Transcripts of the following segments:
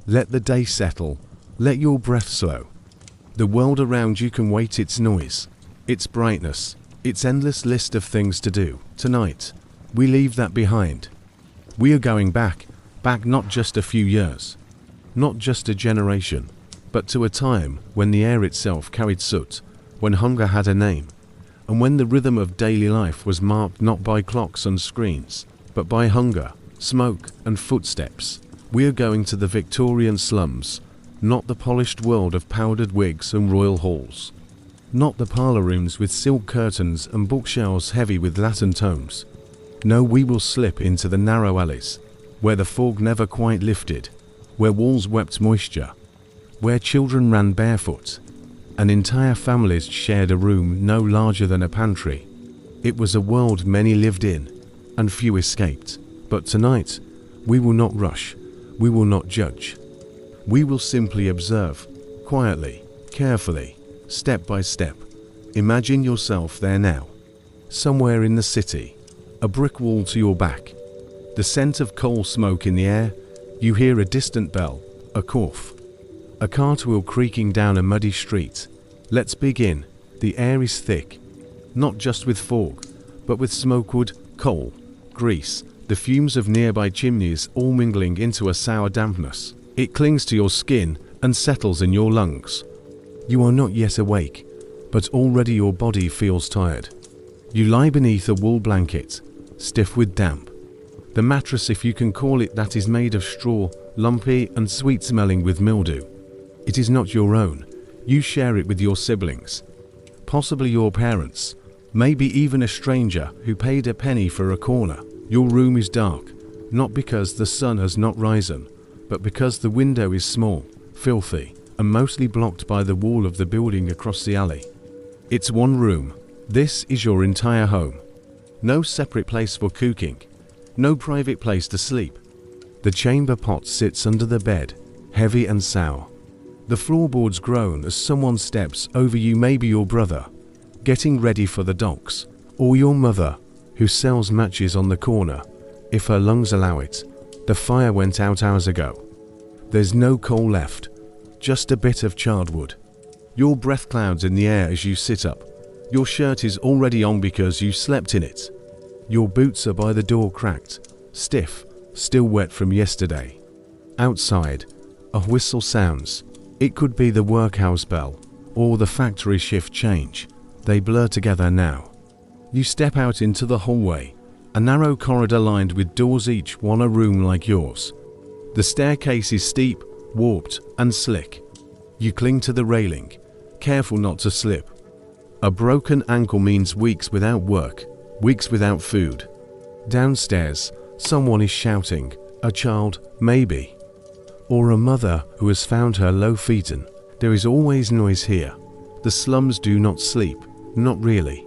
Let the day settle. Let your breath slow. The world around you can wait its noise, its brightness, its endless list of things to do. Tonight, we leave that behind. We are going back not just a few years, not just a generation, but to a time when the air itself carried soot, when hunger had a name, and when the rhythm of daily life was marked not by clocks and screens, but by hunger, smoke, and footsteps. We are going to the Victorian slums, not the polished world of powdered wigs and royal halls, not the parlor rooms with silk curtains and bookshelves heavy with Latin tomes. No, we will slip into the narrow alleys, where the fog never quite lifted, where walls wept moisture, where children ran barefoot, and entire families shared a room no larger than a pantry. It was a world many lived in, and few escaped. But tonight, we will not rush, we will not judge. We will simply observe, quietly, carefully, step by step. Imagine yourself there now, somewhere in the city, a brick wall to your back, the scent of coal smoke in the air. You hear a distant bell, a cough, a cartwheel creaking down a muddy street. Let's begin. The air is thick, not just with fog, but with smokewood, coal, grease, the fumes of nearby chimneys all mingling into a sour dampness. It clings to your skin and settles in your lungs. You are not yet awake, but already your body feels tired. You lie beneath a wool blanket, stiff with damp. The mattress, if you can call it that, is made of straw, lumpy and sweet-smelling with mildew. It is not your own. You share it with your siblings, possibly your parents, maybe even a stranger who paid a penny for a corner. Your room is dark, not because the sun has not risen, but because the window is small, filthy, and mostly blocked by the wall of the building across the alley. It's one room. This is your entire home. No separate place for cooking, no private place to sleep. The chamber pot sits under the bed, heavy and sour. The floorboards groan as someone steps over you, maybe your brother, getting ready for the docks, or your mother, who sells matches on the corner, if her lungs allow it. The fire went out hours ago. There's no coal left, just a bit of charred wood. Your breath clouds in the air as you sit up. Your shirt is already on because you slept in it. Your boots are by the door, cracked, stiff, still wet from yesterday. Outside, a whistle sounds. It could be the workhouse bell, or the factory shift change. They blur together now. You step out into the hallway, a narrow corridor lined with doors, each one a room like yours. The staircase is steep, warped, and slick. You cling to the railing, careful not to slip. A broken ankle means weeks without work, weeks without food. Downstairs, someone is shouting, a child, maybe, or a mother who has found her loaf-eaten. There is always noise here. The slums do not sleep, not really.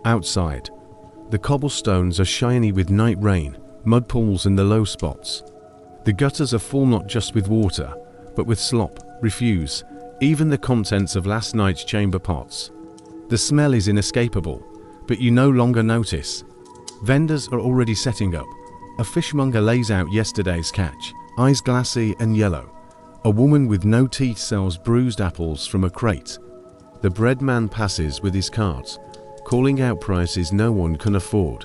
Outside, the cobblestones are shiny with night rain, mud pools in the low spots. The gutters are full not just with water, but with slop, refuse, even the contents of last night's chamber pots. The smell is inescapable, but you no longer notice. Vendors are already setting up. A fishmonger lays out yesterday's catch, eyes glassy and yellow. A woman with no teeth sells bruised apples from a crate. The bread man passes with his cart, calling out prices no one can afford.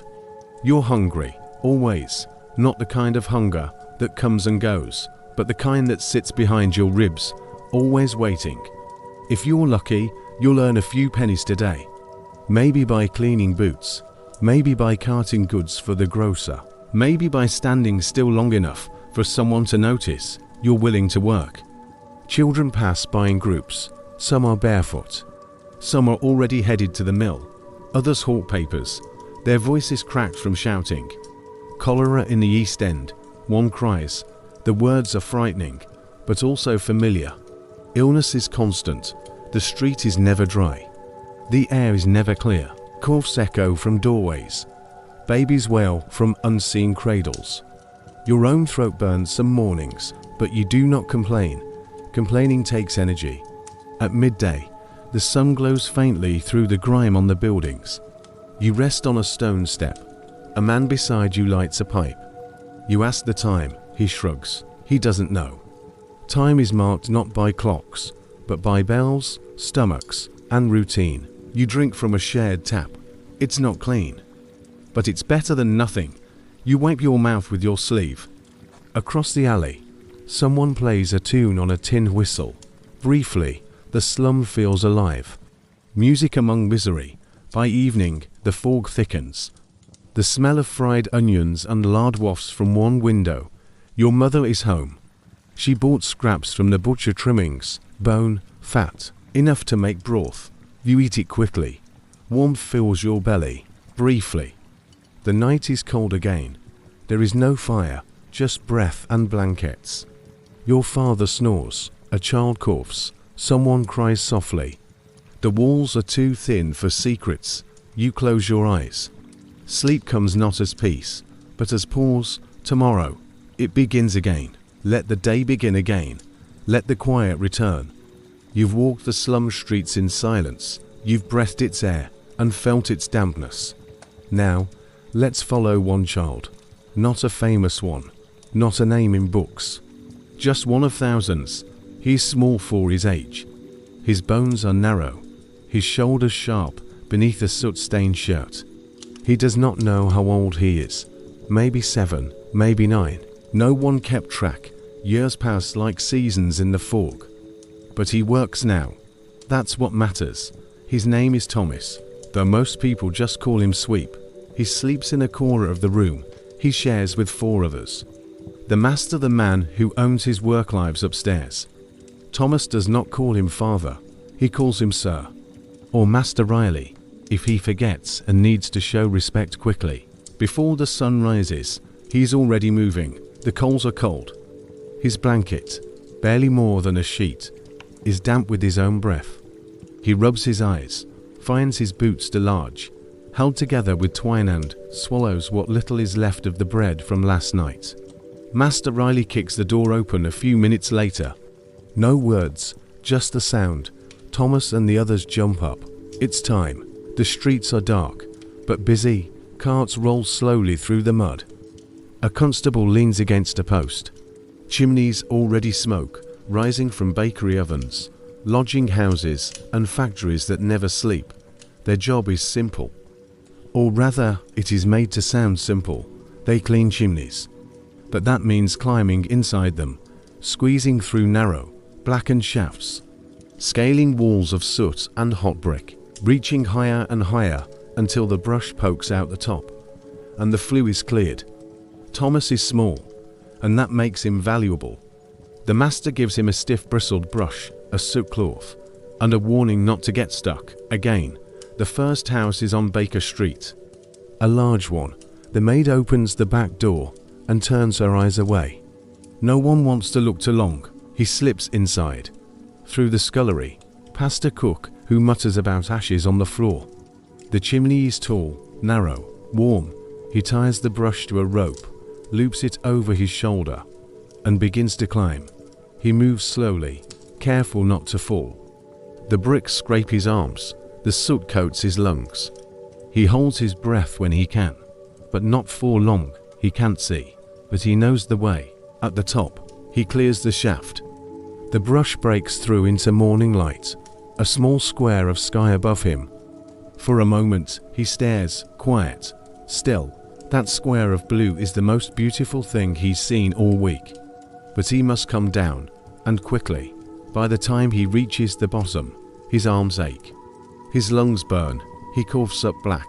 You're hungry, always, not the kind of hunger that comes and goes, but the kind that sits behind your ribs, always waiting. If you're lucky, you'll earn a few pennies today. Maybe by cleaning boots, maybe by carting goods for the grocer, maybe by standing still long enough for someone to notice you're willing to work. Children pass by in groups. Some are barefoot. Some are already headed to the mill. Others hawk papers, their voices cracked from shouting. Cholera in the East End. One cries. The words are frightening, but also familiar. Illness is constant. The street is never dry. The air is never clear. Coughs echo from doorways. Babies wail from unseen cradles. Your own throat burns some mornings, but you do not complain. Complaining takes energy. At midday, the sun glows faintly through the grime on the buildings. You rest on a stone step. A man beside you lights a pipe. You ask the time. He shrugs. He doesn't know. Time is marked not by clocks, but by bells, stomachs, and routine. You drink from a shared tap. It's not clean, but it's better than nothing. You wipe your mouth with your sleeve. Across the alley, someone plays a tune on a tin whistle. Briefly, the slum feels alive. Music among misery. By evening, the fog thickens. The smell of fried onions and lard wafts from one window. Your mother is home. She bought scraps from the butcher trimmings, bone, fat, enough to make broth. You eat it quickly. Warmth fills your belly. Briefly. The night is cold again. There is no fire, just breath and blankets. Your father snores. A child coughs. Someone cries softly. The walls are too thin for secrets. You close your eyes. Sleep comes not as peace, but as pause. Tomorrow, it begins again. Let the day begin again. Let the quiet return. You've walked the slum streets in silence. You've breathed its air and felt its dampness. Now, let's follow one child. Not a famous one. Not a name in books. Just one of thousands. He's small for his age. His bones are narrow. His shoulders sharp beneath a soot-stained shirt. He does not know how old he is. Maybe 7, maybe 9. No one kept track. Years pass like seasons in the fog. But he works now. That's what matters. His name is Thomas, though most people just call him Sweep. He sleeps in a corner of the room he shares with 4 others. The master, the man who owns his work lives upstairs. Thomas does not call him father. He calls him Sir. Or Master Riley, if he forgets and needs to show respect quickly. Before the sun rises, he's already moving. The coals are cold. His blanket, barely more than a sheet, is damp with his own breath. He rubs his eyes, finds his boots too large, held together with twine, and swallows what little is left of the bread from last night. Master Riley kicks the door open a few minutes later. No words, just the sound. Thomas and the others jump up. It's time. The streets are dark, but busy. Carts roll slowly through the mud. A constable leans against a post. Chimneys already smoke, rising from bakery ovens, lodging houses, and factories that never sleep. Their job is simple. Or rather, it is made to sound simple. They clean chimneys. But that means climbing inside them, squeezing through narrow, blackened shafts, scaling walls of soot and hot brick, reaching higher and higher until the brush pokes out the top, and the flue is cleared. Thomas is small, and that makes him valuable. The master gives him a stiff bristled brush, a soot cloth, and a warning not to get stuck. Again, the first house is on Baker Street. A large one. The maid opens the back door and turns her eyes away. No one wants to look too long. He slips inside, through the scullery, past a cook who mutters about ashes on the floor. The chimney is tall, narrow, warm. He ties the brush to a rope, loops it over his shoulder, and begins to climb. He moves slowly, careful not to fall. The bricks scrape his arms, the soot coats his lungs. He holds his breath when he can, but not for long. He can't see, but he knows the way. At the top, he clears the shaft. The brush breaks through into morning light, a small square of sky above him. For a moment, he stares, quiet, still. That square of blue is the most beautiful thing he's seen all week. But he must come down, and quickly. By the time he reaches the bottom, his arms ache. His lungs burn. He coughs up black.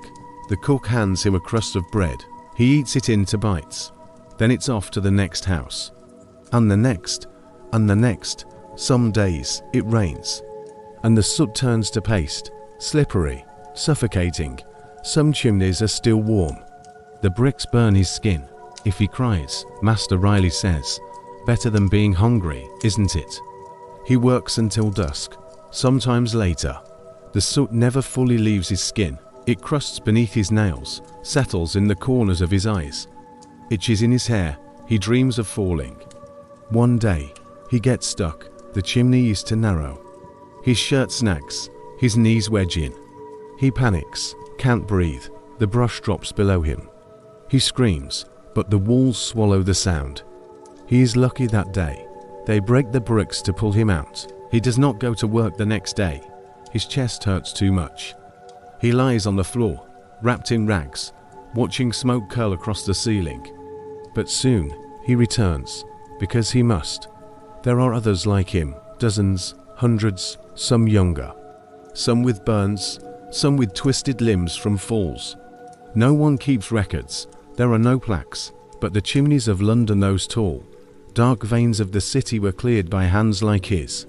The cook hands him a crust of bread. He eats it into bites. Then it's off to the next house. And the next. And the next. Some days, it rains. And the soot turns to paste. Slippery. Suffocating. Some chimneys are still warm. The bricks burn his skin. If he cries, Master Riley says, better than being hungry, isn't it? He works until dusk. Sometimes later. The soot never fully leaves his skin. It crusts beneath his nails, settles in the corners of his eyes, itches in his hair. He dreams of falling. One day, he gets stuck. The chimney is too narrow. His shirt snags. His knees wedge in. He panics, can't breathe. The brush drops below him. He screams, but the walls swallow the sound. He is lucky that day. They break the bricks to pull him out. He does not go to work the next day. His chest hurts too much. He lies on the floor, wrapped in rags, watching smoke curl across the ceiling. But soon he returns, because he must. There are others like him, dozens, hundreds, some younger. Some with burns, some with twisted limbs from falls. No one keeps records. There are no plaques, but the chimneys of London, those tall, dark veins of the city, were cleared by hands like his.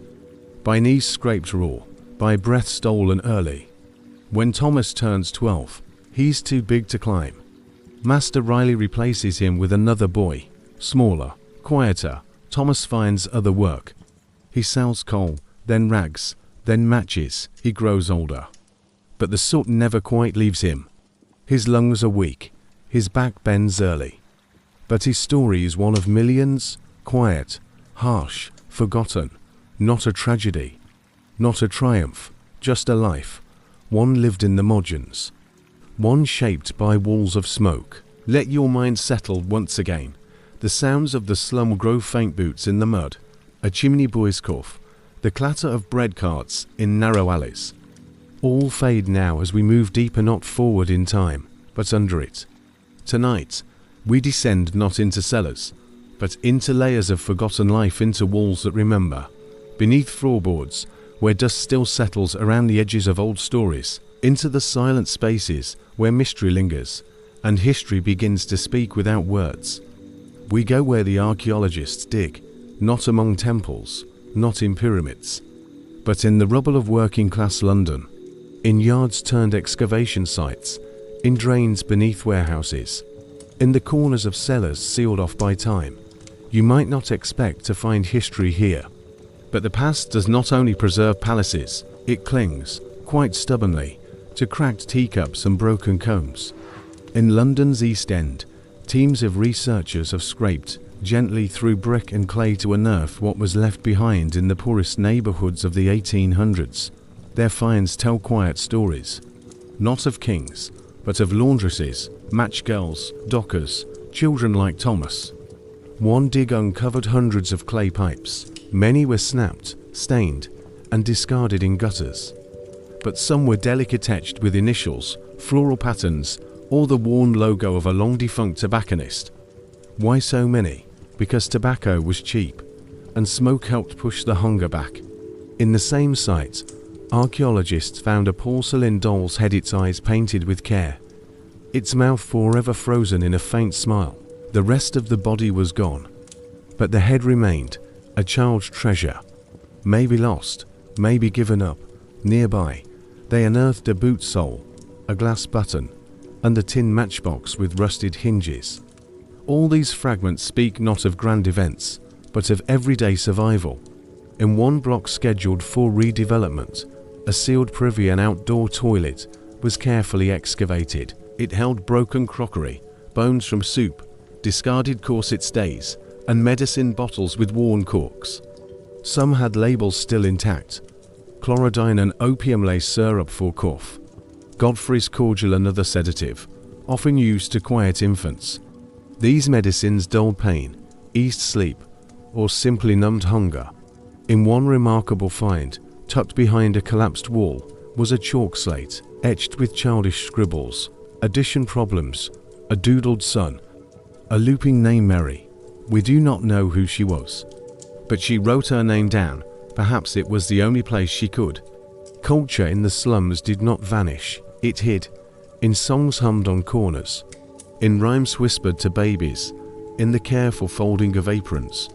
By knees scraped raw, by breath stolen early. When Thomas turns 12, he's too big to climb. Master Riley replaces him with another boy, smaller, quieter. Thomas finds other work. He sells coal, then rags, then matches. He grows older. But the soot never quite leaves him. His lungs are weak. His back bends early. But his story is one of millions, quiet, harsh, forgotten. Not a tragedy. Not a triumph. Just a life. One lived in the margins. One shaped by walls of smoke. Let your mind settle once again. The sounds of the slum grow faint, boots in the mud, a chimney boy's cough, the clatter of bread carts in narrow alleys. All fade now as we move deeper, not forward in time, but under it. Tonight, we descend not into cellars, but into layers of forgotten life, into walls that remember, beneath floorboards where dust still settles around the edges of old stories, into the silent spaces where mystery lingers and history begins to speak without words. We go where the archaeologists dig, not among temples, not in pyramids, but in the rubble of working-class London, in yards turned excavation sites, in drains beneath warehouses, in the corners of cellars sealed off by time. You might not expect to find history here, but the past does not only preserve palaces, it clings, quite stubbornly, to cracked teacups and broken combs. In London's East End, teams of researchers have scraped gently through brick and clay to unearth what was left behind in the poorest neighborhoods of the 1800s. Their finds tell quiet stories, not of kings, but of laundresses, match girls, dockers, children like Thomas. One dig uncovered hundreds of clay pipes. Many were snapped, stained, and discarded in gutters. But some were delicate, etched with initials, floral patterns, or the worn logo of a long-defunct tobacconist. Why so many? Because tobacco was cheap, and smoke helped push the hunger back. In the same site, archaeologists found a porcelain doll's head, its eyes painted with care, its mouth forever frozen in a faint smile. The rest of the body was gone, but the head remained, a child's treasure. Maybe lost, maybe given up. Nearby, they unearthed a boot sole, a glass button, and a tin matchbox with rusted hinges. All these fragments speak not of grand events, but of everyday survival. In one block scheduled for redevelopment, a sealed privy and outdoor toilet was carefully excavated. It held broken crockery, bones from soup, discarded corset stays, and medicine bottles with worn corks. Some had labels still intact: chlorodyne and opium-laced syrup for cough, Godfrey's cordial, another sedative, often used to quiet infants. These medicines dulled pain, eased sleep, or simply numbed hunger. In one remarkable find, tucked behind a collapsed wall, was a chalk slate, etched with childish scribbles, addition problems, a doodled sun, a looping name, Mary. We do not know who she was, but she wrote her name down. Perhaps it was the only place she could. Culture in the slums did not vanish. It hid, in songs hummed on corners, in rhymes whispered to babies, in the careful folding of aprons,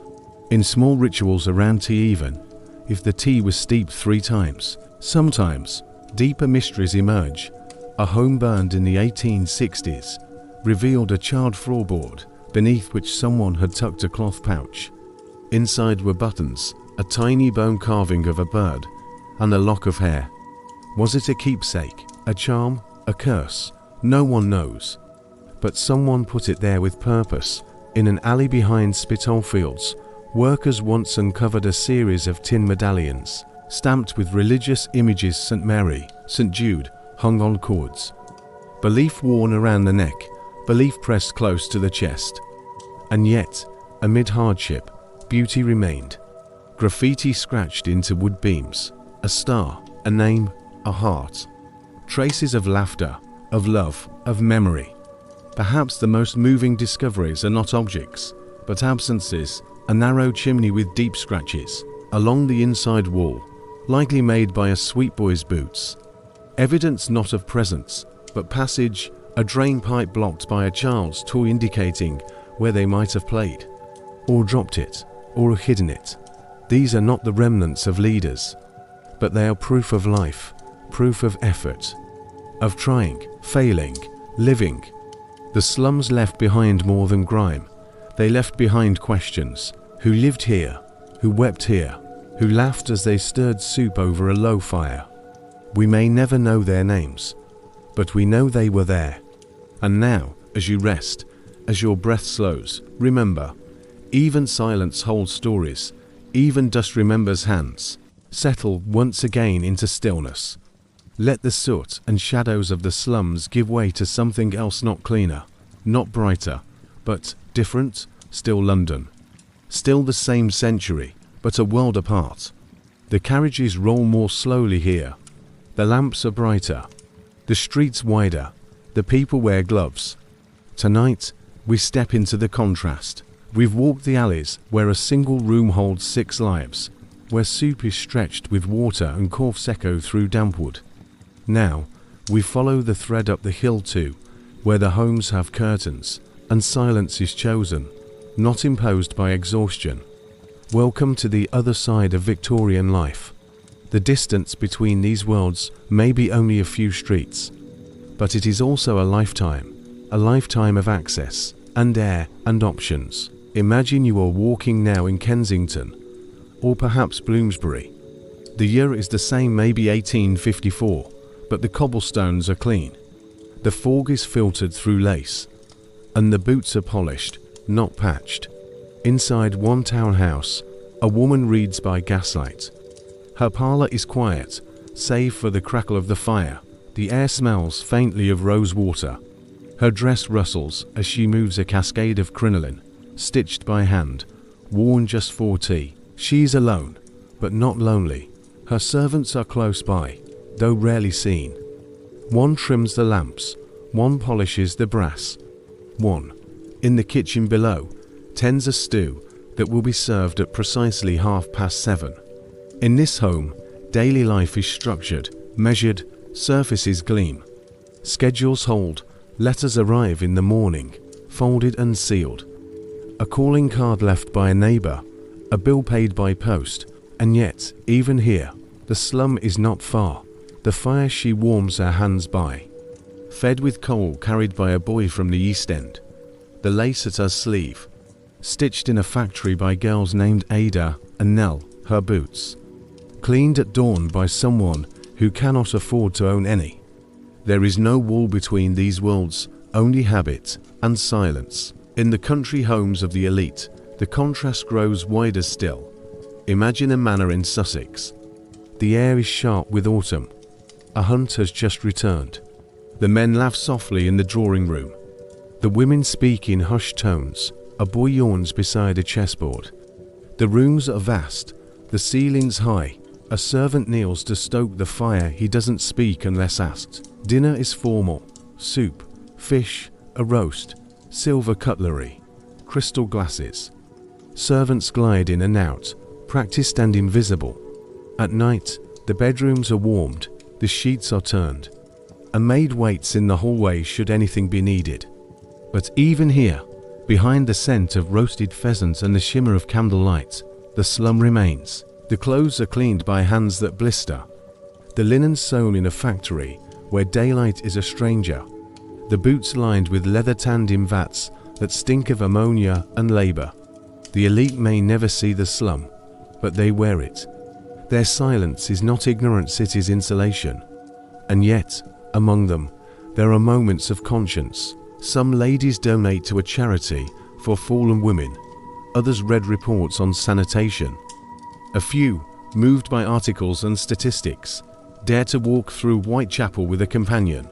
in small rituals around tea, even if the tea was steeped 3 times. Sometimes, deeper mysteries emerge. A home burned in the 1860s revealed a charred floorboard beneath which someone had tucked a cloth pouch. Inside were buttons, a tiny bone carving of a bird, and a lock of hair. Was it a keepsake, a charm, a curse? No one knows. But someone put it there with purpose. In an alley behind Spitalfields, workers once uncovered a series of tin medallions, stamped with religious images: St. Mary, St. Jude, hung on cords. Belief worn around the neck, belief pressed close to the chest. And yet, amid hardship, beauty remained. Graffiti scratched into wood beams, a star, a name, a heart. Traces of laughter, of love, of memory. Perhaps the most moving discoveries are not objects, but absences, a narrow chimney with deep scratches along the inside wall, likely made by a sweet boy's boots. Evidence not of presence, but passage, a drain pipe blocked by a child's toy indicating where they might have played, or dropped it, or hidden it. These are not the remnants of leaders, but they are proof of life, proof of effort, of trying, failing, living. The slums left behind more than grime. They left behind questions. Who lived here? Who wept here? Who laughed as they stirred soup over a low fire? We may never know their names, but we know they were there. And now, as you rest, as your breath slows, remember, even silence holds stories, even dust remembers hands. Settle once again into stillness. Let the soot and shadows of the slums give way to something else, not cleaner, not brighter, but different, still London. Still the same century, but a world apart. The carriages roll more slowly here. The lamps are brighter. The streets wider. The people wear gloves. Tonight, we step into the contrast. We've walked the alleys where a single room holds 6 lives, where soup is stretched with water and coughs echo through damp wood. Now, we follow the thread up the hill too, where the homes have curtains, and silence is chosen, not imposed by exhaustion. Welcome to the other side of Victorian life. The distance between these worlds may be only a few streets, but it is also a lifetime of access, and air, and options. Imagine you are walking now in Kensington, or perhaps Bloomsbury. The year is the same, maybe 1854, but the cobblestones are clean. The fog is filtered through lace, and the boots are polished, not patched. Inside one townhouse, a woman reads by gaslight. Her parlour is quiet, save for the crackle of the fire. The air smells faintly of rose water. Her dress rustles as she moves a cascade of crinoline, stitched by hand, worn just for tea. She's alone, but not lonely. Her servants are close by, though rarely seen. One trims the lamps, one polishes the brass. One, in the kitchen below, tends a stew that will be served at precisely 7:30. In this home, daily life is structured, measured, surfaces gleam. Schedules hold, letters arrive in the morning, folded and sealed. A calling card left by a neighbour, a bill paid by post, and yet, even here, the slum is not far. The fire she warms her hands by, fed with coal carried by a boy from the East End. The lace at her sleeve, stitched in a factory by girls named Ada and Nell, her boots. Cleaned at dawn by someone who cannot afford to own any. There is no wall between these worlds, only habit and silence. In the country homes of the elite, the contrast grows wider still. Imagine a manor in Sussex. The air is sharp with autumn. A hunt has just returned. The men laugh softly in the drawing room. The women speak in hushed tones. A boy yawns beside a chessboard. The rooms are vast, the ceilings high. A servant kneels to stoke the fire. He doesn't speak unless asked. Dinner is formal. Soup, fish, a roast, silver cutlery, crystal glasses. Servants glide in and out, practiced and invisible. At night, the bedrooms are warmed, the sheets are turned. A maid waits in the hallway should anything be needed. But even here, behind the scent of roasted pheasant and the shimmer of candlelight, the slum remains. The clothes are cleaned by hands that blister. The linen sewn in a factory where daylight is a stranger. The boots lined with leather tanned in vats that stink of ammonia and labour. The elite may never see the slum, but they wear it. Their silence is not ignorance, it is insulation. And yet, among them, there are moments of conscience. Some ladies donate to a charity for fallen women. Others read reports on sanitation. A few, moved by articles and statistics, dare to walk through Whitechapel with a companion.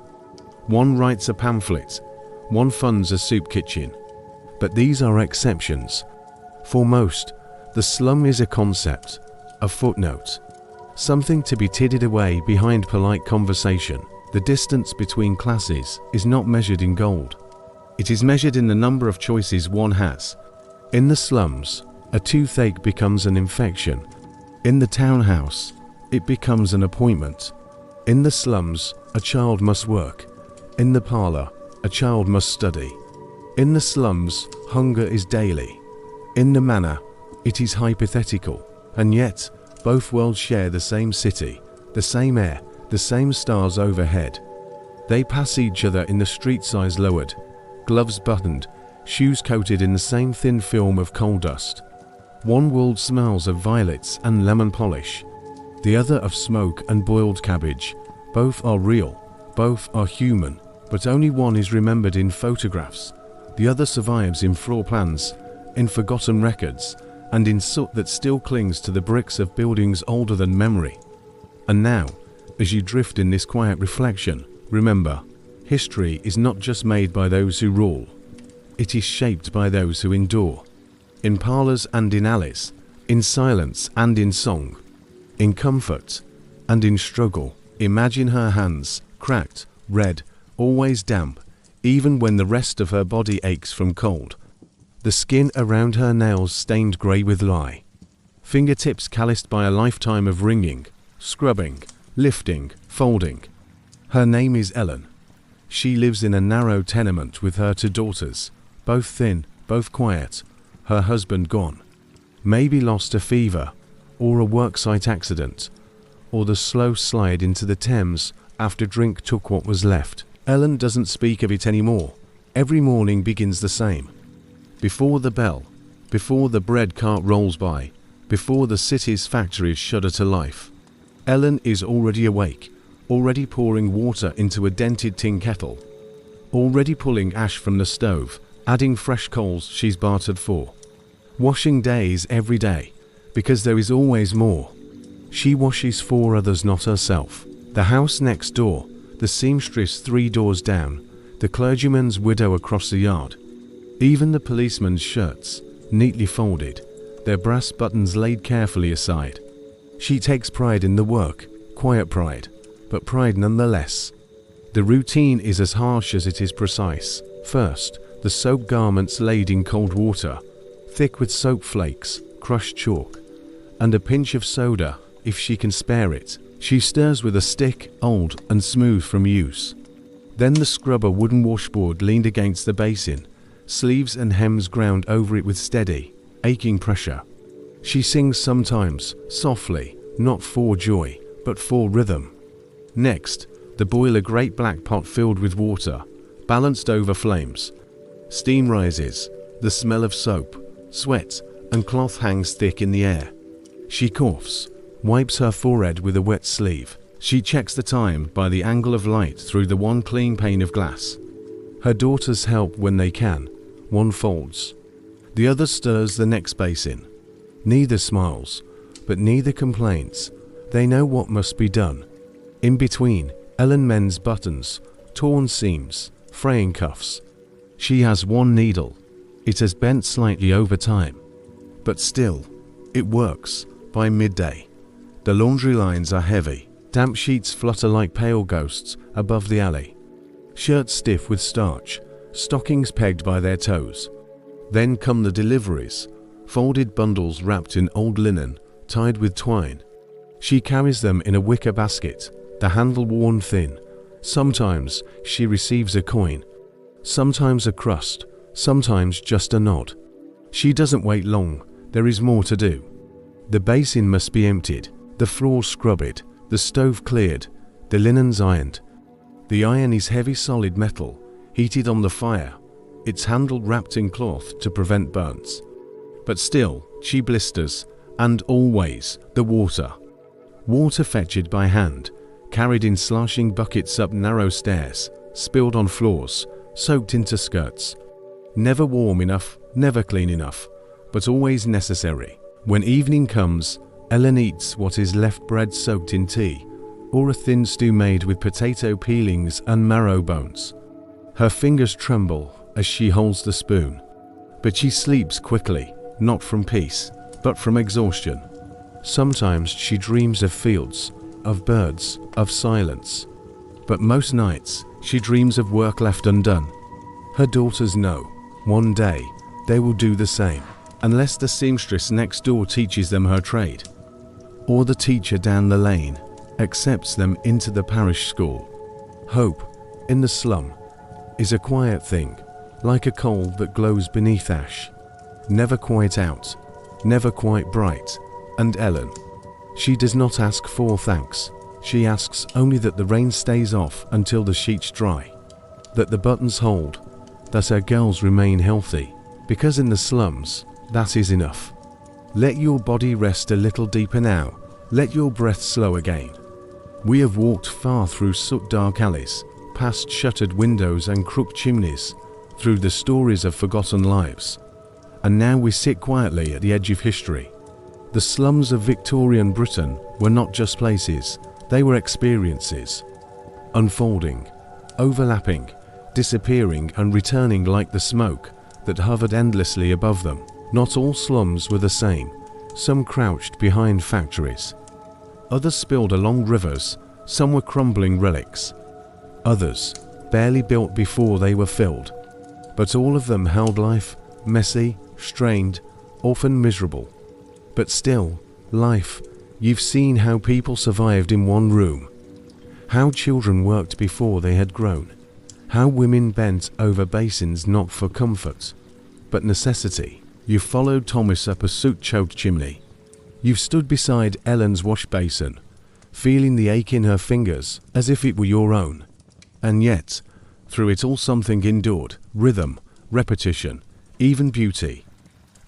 One writes a pamphlet, one funds a soup kitchen. But these are exceptions. For most, The slum is a concept, a footnote, something to be tidied away behind polite conversation. The distance between classes is not measured in gold. It is measured in the number of choices one has. In the slums, a toothache becomes an infection. In the townhouse, it becomes an appointment. In the slums, a child must work. In the parlor, a child must study. In the slums, hunger is daily. In the manor, it is hypothetical. And yet, both worlds share the same city, the same air, the same stars overhead. They pass each other in the street's eyes lowered, gloves buttoned, shoes coated in the same thin film of coal dust. One world smells of violets and lemon polish, the other of smoke and boiled cabbage. Both are real, both are human, but only one is remembered in photographs. The other survives in floor plans, in forgotten records, and in soot that still clings to the bricks of buildings older than memory. And now, as you drift in this quiet reflection, remember, history is not just made by those who rule. It is shaped by those who endure. In parlors and in alleys, in silence and in song, in comfort and in struggle. Imagine her hands, cracked, red, always damp, even when the rest of her body aches from cold. The skin around her nails stained grey with lye. Fingertips calloused by a lifetime of wringing, scrubbing, lifting, folding. Her name is Ellen. She lives in a narrow tenement with her two daughters, both thin, both quiet, her husband gone. Maybe lost to fever, or a worksite accident, or the slow slide into the Thames after drink took what was left. Ellen doesn't speak of it anymore. Every morning begins the same. Before the bell, before the bread cart rolls by, before the city's factories shudder to life, Ellen is already awake, already pouring water into a dented tin kettle, already pulling ash from the stove, adding fresh coals she's bartered for, washing days every day, because there is always more. She washes for others, not herself. The house next door, the seamstress 3 doors down, the clergyman's widow across the yard, even the policeman's shirts, neatly folded, their brass buttons laid carefully aside. She takes pride in the work, quiet pride, but pride nonetheless. The routine is as harsh as it is precise. First, the soap garments laid in cold water, thick with soap flakes, crushed chalk, and a pinch of soda, if she can spare it. She stirs with a stick, old and smooth from use. Then the scrubber wooden washboard leaned against the basin, sleeves and hems ground over it with steady, aching pressure. She sings sometimes, softly, not for joy, but for rhythm. Next, the boiler great black pot filled with water, balanced over flames. Steam rises, the smell of soap, sweat, and cloth hangs thick in the air. She coughs, wipes her forehead with a wet sleeve. She checks the time by the angle of light through the one clean pane of glass. Her daughters help when they can. One folds. The other stirs the next basin. Neither smiles, but neither complains. They know what must be done. In between, Ellen mends buttons, torn seams, fraying cuffs. She has one needle. It has bent slightly over time. But still, it works. By midday, the laundry lines are heavy. Damp sheets flutter like pale ghosts above the alley. Shirts stiff with starch, stockings pegged by their toes. Then come the deliveries, folded bundles wrapped in old linen, tied with twine. She carries them in a wicker basket, the handle worn thin. Sometimes she receives a coin, sometimes a crust, sometimes just a nod. She doesn't wait long, there is more to do. The basin must be emptied, the floor scrubbed, the stove cleared, the linens ironed. The iron is heavy solid metal, heated on the fire, its handle wrapped in cloth to prevent burns. But still, she blisters, and always, the water. Water fetched by hand, carried in sloshing buckets up narrow stairs, spilled on floors, soaked into skirts. Never warm enough, never clean enough, but always necessary. When evening comes, Ellen eats what is left, bread soaked in tea, or a thin stew made with potato peelings and marrow bones. Her fingers tremble as she holds the spoon, but she sleeps quickly, not from peace, but but from exhaustion. Sometimes she dreams of fields, of birds, of silence. But most nights, she dreams of work left undone. Her daughters know, one day, they will do the same, unless the seamstress next door teaches them her trade, or the teacher down the lane accepts them into the parish school. Hope, in the slum, is a quiet thing, like a coal that glows beneath ash, never quite out, never quite bright. And Ellen, she does not ask for thanks. She asks only that the rain stays off until the sheets dry, that the buttons hold, that her girls remain healthy, because in the slums, that is enough. Let your body rest a little deeper now. Let your breath slow again. We have walked far through soot-dark alleys, past shuttered windows and crooked chimneys, through the stories of forgotten lives. And now we sit quietly at the edge of history. The slums of Victorian Britain were not just places, they were experiences. Unfolding, overlapping, disappearing and returning like the smoke that hovered endlessly above them. Not all slums were the same. Some crouched behind factories. Others spilled along rivers. Some were crumbling relics. Others, barely built before they were filled. But all of them held life, messy, strained, often miserable. But still, life. You've seen how people survived in one room. How children worked before they had grown. How women bent over basins not for comfort, but necessity. You've followed Thomas up a soot-choked chimney. You've stood beside Ellen's wash basin, feeling the ache in her fingers as if it were your own. And yet, through it all something endured, rhythm, repetition, even beauty.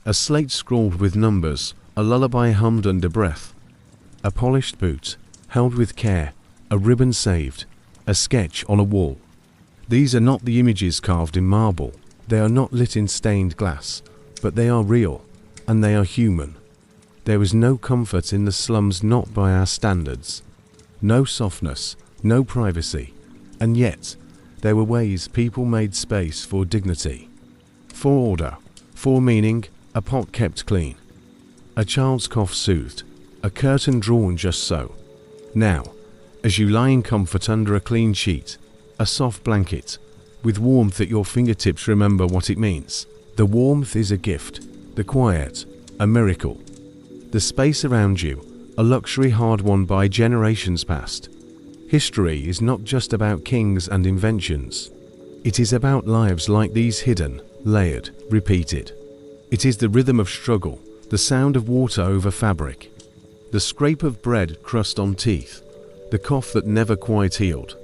A slate scrawled with numbers, a lullaby hummed under breath. A polished boot, held with care, a ribbon saved, a sketch on a wall. These are not the images carved in marble, they are not lit in stained glass, but they are real, and they are human. There is no comfort in the slums not by our standards. No softness, no privacy, and yet there were ways people made space for dignity, for order, for meaning, a pot kept clean, a child's cough soothed, a curtain drawn just so. Now, as you lie in comfort under a clean sheet, a soft blanket, with warmth at your fingertips, remember what it means. The warmth is a gift, the quiet, a miracle. The space around you, a luxury hard won by generations past. History is not just about kings and inventions. It is about lives like these, hidden, layered, repeated. It is the rhythm of struggle, the sound of water over fabric, the scrape of bread crust on teeth, the cough that never quite healed,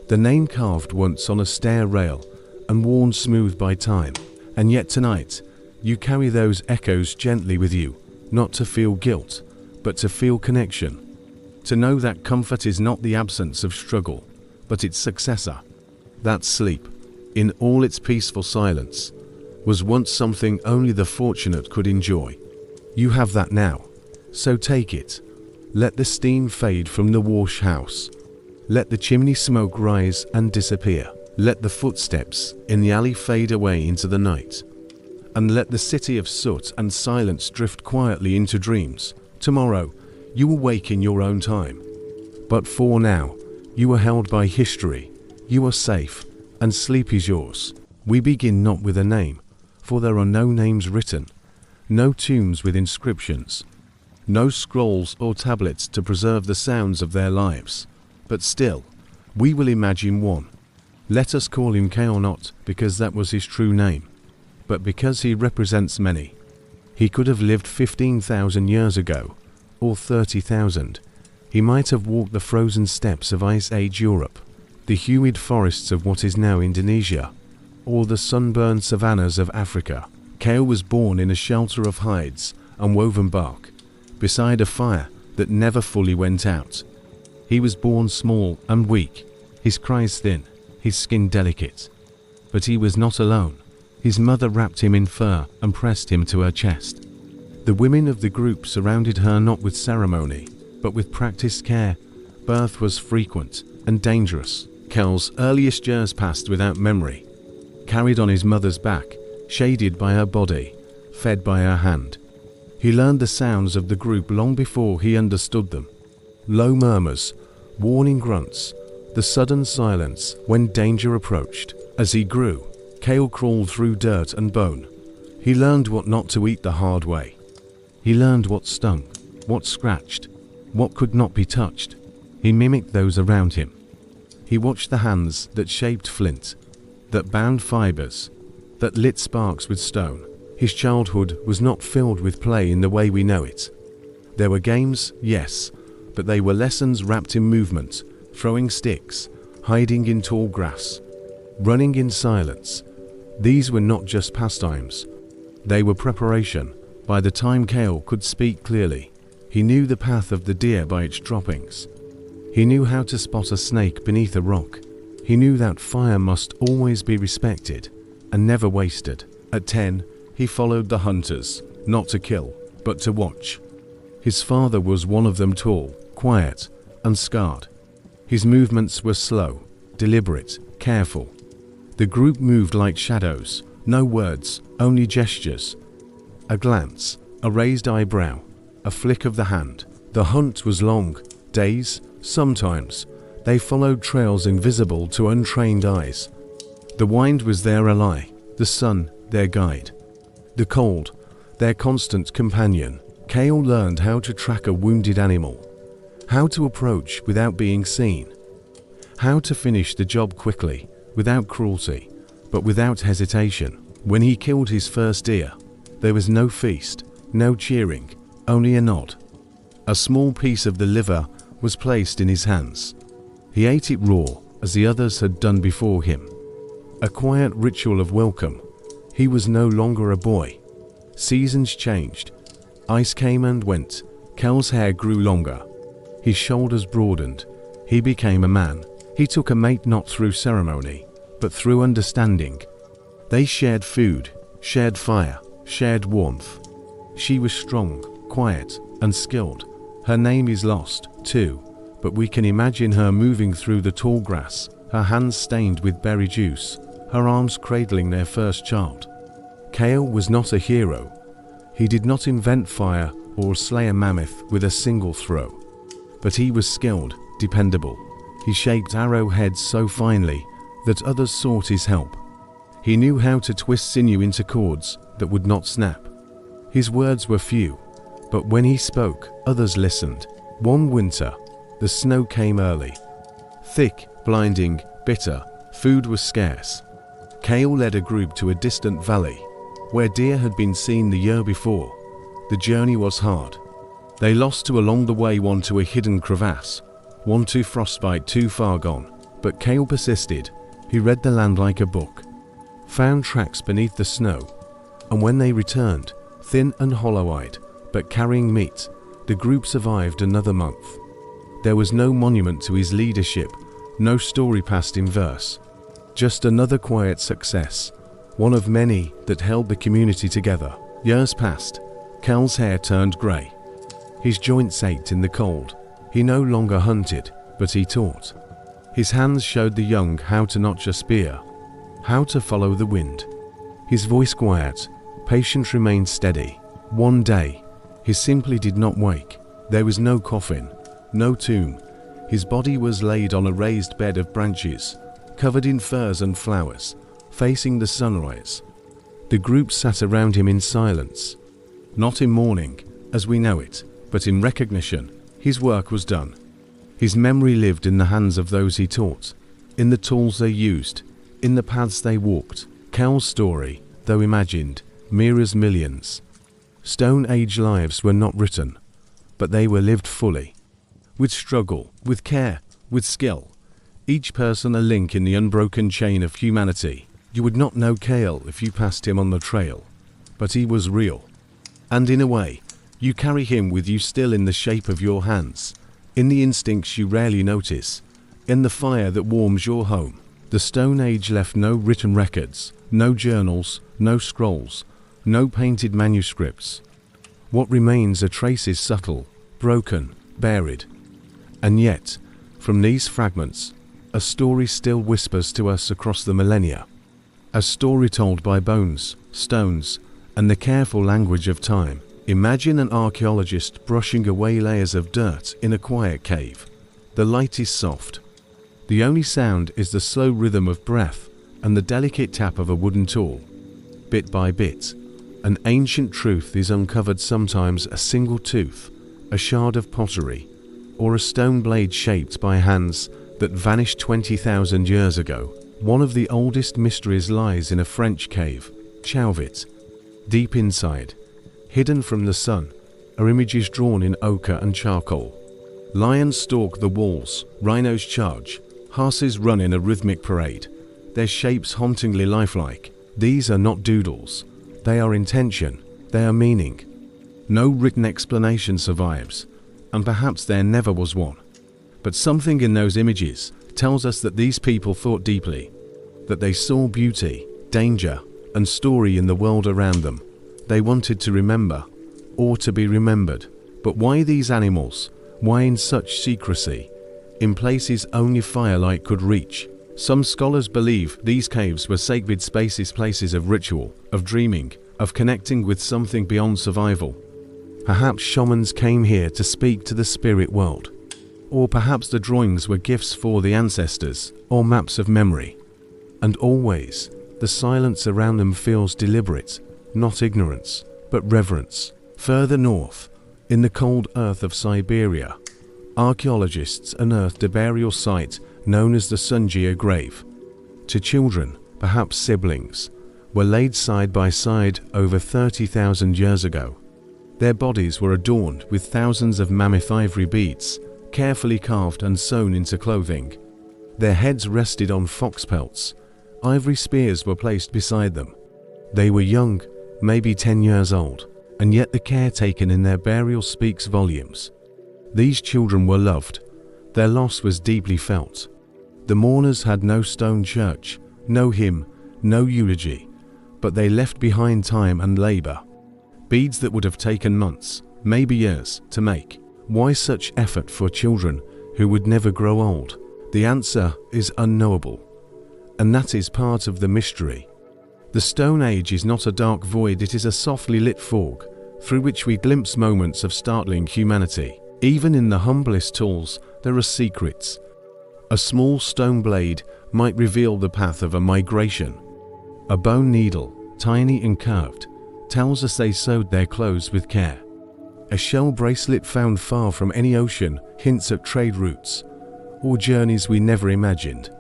the name carved once on a stair rail and worn smooth by time. And yet tonight, you carry those echoes gently with you, not to feel guilt, but to feel connection. To know that comfort is not the absence of struggle, but its successor. That sleep, in all its peaceful silence, was once something only the fortunate could enjoy. You have that now, so take it. Let the steam fade from the wash house. Let the chimney smoke rise and disappear. Let the footsteps in the alley fade away into the night. And let the city of soot and silence drift quietly into dreams. Tomorrow, you will wake in your own time. But for now, you are held by history. You are safe, and sleep is yours. We begin not with a name, for there are no names written, no tombs with inscriptions, no scrolls or tablets to preserve the sounds of their lives. But still, we will imagine one. Let us call him K, not because that was his true name, but because he represents many. He could have lived 15,000 years ago, or 30,000. He might have walked the frozen steppes of Ice Age Europe, the humid forests of what is now Indonesia, or the sunburned savannas of Africa. K was born in a shelter of hides and woven bark, beside a fire that never fully went out. He was born small and weak, his cries thin, his skin delicate. But he was not alone. His mother wrapped him in fur and pressed him to her chest. The women of the group surrounded her not with ceremony, but with practiced care. Birth was frequent and dangerous. Kel's earliest years passed without memory, carried on his mother's back, shaded by her body, fed by her hand. He learned the sounds of the group long before he understood them. Low murmurs, warning grunts, the sudden silence when danger approached. As he grew, Cale crawled through dirt and bone. He learned what not to eat the hard way. He learned what stung, what scratched, what could not be touched. He mimicked those around him. He watched the hands that shaped flint, that bound fibers, that lit sparks with stone. His childhood was not filled with play in the way we know it. There were games, yes, but they were lessons wrapped in movement, throwing sticks, hiding in tall grass, running in silence. These were not just pastimes. They were preparation. By the time Cale could speak clearly, he knew the path of the deer by its droppings. He knew how to spot a snake beneath a rock. He knew that fire must always be respected and never wasted. At 10, he followed the hunters, not to kill, but to watch. His father was one of them, tall, quiet, and scarred. His movements were slow, deliberate, careful. The group moved like shadows, no words, only gestures. A glance, a raised eyebrow, a flick of the hand. The hunt was long, days, sometimes. They followed trails invisible to untrained eyes. The wind was their ally, the sun, their guide. The cold, their constant companion. Cale learned how to track a wounded animal, how to approach without being seen, how to finish the job quickly, without cruelty, but without hesitation. When he killed his first deer, there was no feast, no cheering, only a nod. A small piece of the liver was placed in his hands. He ate it raw, as the others had done before him. A quiet ritual of welcome. He was no longer a boy. Seasons changed. Ice came and went. Cale's hair grew longer. His shoulders broadened. He became a man. He took a mate not through ceremony, but through understanding. They shared food, shared fire, shared warmth. She was strong, quiet, and skilled. Her name is lost, too, but we can imagine her moving through the tall grass, her hands stained with berry juice, her arms cradling their first child. Cale was not a hero. He did not invent fire or slay a mammoth with a single throw. But he was skilled, dependable. He shaped arrowheads so finely that others sought his help. He knew how to twist sinew into cords that would not snap. His words were few, but when he spoke, others listened. One winter, the snow came early. Thick, blinding, bitter, food was scarce. Cale led a group to a distant valley, where deer had been seen the year before. The journey was hard. They lost two along the way, one to a hidden crevasse, one to frostbite too far gone. But Cale persisted. He read the land like a book, found tracks beneath the snow, and when they returned, thin and hollow-eyed, but carrying meat, the group survived another month. There was no monument to his leadership, no story passed in verse. Just another quiet success, one of many that held the community together. Years passed. Cale's hair turned grey. His joints ached in the cold. He no longer hunted, but he taught. His hands showed the young how to notch a spear, how to follow the wind. His voice quiet, patience remained steady. One day, he simply did not wake. There was no coffin, no tomb. His body was laid on a raised bed of branches, covered in furs and flowers, facing the sunrise. The group sat around him in silence, not in mourning, as we know it, but in recognition. His work was done. His memory lived in the hands of those he taught, in the tools they used, in the paths they walked. Cale's story, though imagined, mirrors millions. Stone Age lives were not written, but they were lived fully, with struggle, with care, with skill. Each person a link in the unbroken chain of humanity. You would not know Cale if you passed him on the trail, but he was real. And in a way, you carry him with you still, in the shape of your hands, in the instincts you rarely notice, in the fire that warms your home. The Stone Age left no written records, no journals, no scrolls, no painted manuscripts. What remains are traces subtle, broken, buried. And yet, from these fragments, a story still whispers to us across the millennia. A story told by bones, stones, and the careful language of time. Imagine an archaeologist brushing away layers of dirt in a quiet cave. The light is soft. The only sound is the slow rhythm of breath and the delicate tap of a wooden tool. Bit by bit, an ancient truth is uncovered, sometimes a single tooth, a shard of pottery, or a stone blade shaped by hands that vanished 20,000 years ago. One of the oldest mysteries lies in a French cave, Chauvet. Deep inside, hidden from the sun, are images drawn in ochre and charcoal. Lions stalk the walls, rhinos charge, horses run in a rhythmic parade, their shapes hauntingly lifelike. These are not doodles. They are intention. They are meaning. No written explanation survives, and perhaps there never was one. But something in those images tells us that these people thought deeply, that they saw beauty, danger, and story in the world around them. They wanted to remember, or to be remembered. But why these animals? Why in such secrecy, in places only firelight could reach? Some scholars believe these caves were sacred spaces, places of ritual, of dreaming, of connecting with something beyond survival. Perhaps shamans came here to speak to the spirit world. Or perhaps the drawings were gifts for the ancestors, or maps of memory. And always, the silence around them feels deliberate, not ignorance, but reverence. Further north, in the cold earth of Siberia, archaeologists unearthed a burial site known as the Sunjia grave. Two children, perhaps siblings, were laid side by side over 30,000 years ago. Their bodies were adorned with thousands of mammoth ivory beads, carefully carved and sewn into clothing. Their heads rested on fox pelts. Ivory spears were placed beside them. They were young, maybe 10 years old, and yet the care taken in their burial speaks volumes. These children were loved. Their loss was deeply felt. The mourners had no stone church, no hymn, no eulogy, but they left behind time and labor. Beads that would have taken months, maybe years, to make. Why such effort for children who would never grow old? The answer is unknowable, and that is part of the mystery. The Stone Age is not a dark void, it is a softly lit fog, through which we glimpse moments of startling humanity. Even in the humblest tools, there are secrets. A small stone blade might reveal the path of a migration. A bone needle, tiny and curved, tells us they sewed their clothes with care. A shell bracelet found far from any ocean hints at trade routes, or journeys we never imagined.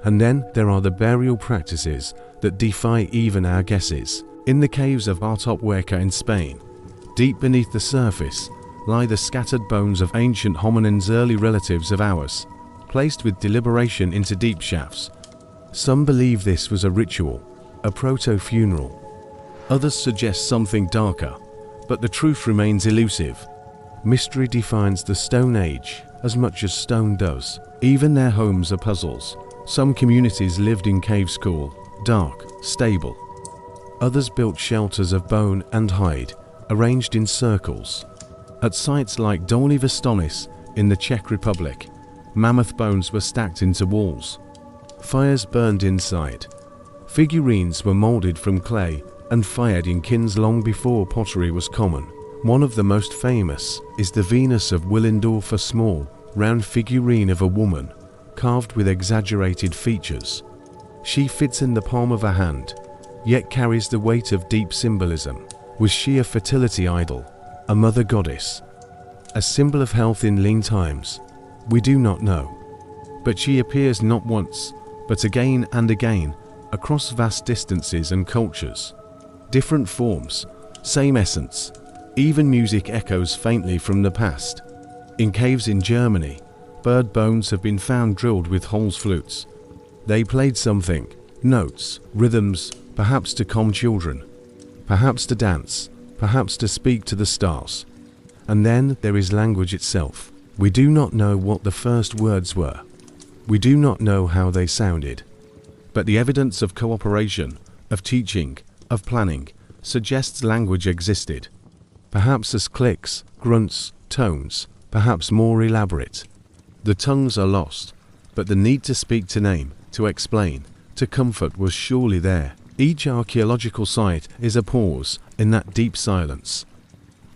And then there are the burial practices that defy even our guesses. In the caves of Atapuerca in Spain, deep beneath the surface, lie the scattered bones of ancient hominins, early relatives of ours, placed with deliberation into deep shafts. Some believe this was a ritual, a proto-funeral. Others suggest something darker, but the truth remains elusive. Mystery defines the Stone Age as much as stone does. Even their homes are puzzles. Some communities lived in caves cool, dark, stable. Others built shelters of bone and hide, arranged in circles. At sites like Dolní Věstonice in the Czech Republic, mammoth bones were stacked into walls. Fires burned inside. Figurines were molded from clay and fired in kilns long before pottery was common. One of the most famous is the Venus of Willendorf, a small, round figurine of a woman, carved with exaggerated features. She fits in the palm of a hand, yet carries the weight of deep symbolism. Was she a fertility idol, a mother goddess, a symbol of health in lean times? We do not know. But she appears not once, but again and again, across vast distances and cultures. Different forms, same essence. Even music echoes faintly from the past. In caves in Germany, bird bones have been found drilled with Holz flutes. They played something, notes, rhythms, perhaps to calm children, perhaps to dance, perhaps to speak to the stars. And then there is language itself. We do not know what the first words were. We do not know how they sounded. But the evidence of cooperation, of teaching, of planning, suggests language existed. Perhaps as clicks, grunts, tones, perhaps more elaborate. The tongues are lost, but the need to speak, to name, to explain, to comfort was surely there. Each archaeological site is a pause in that deep silence.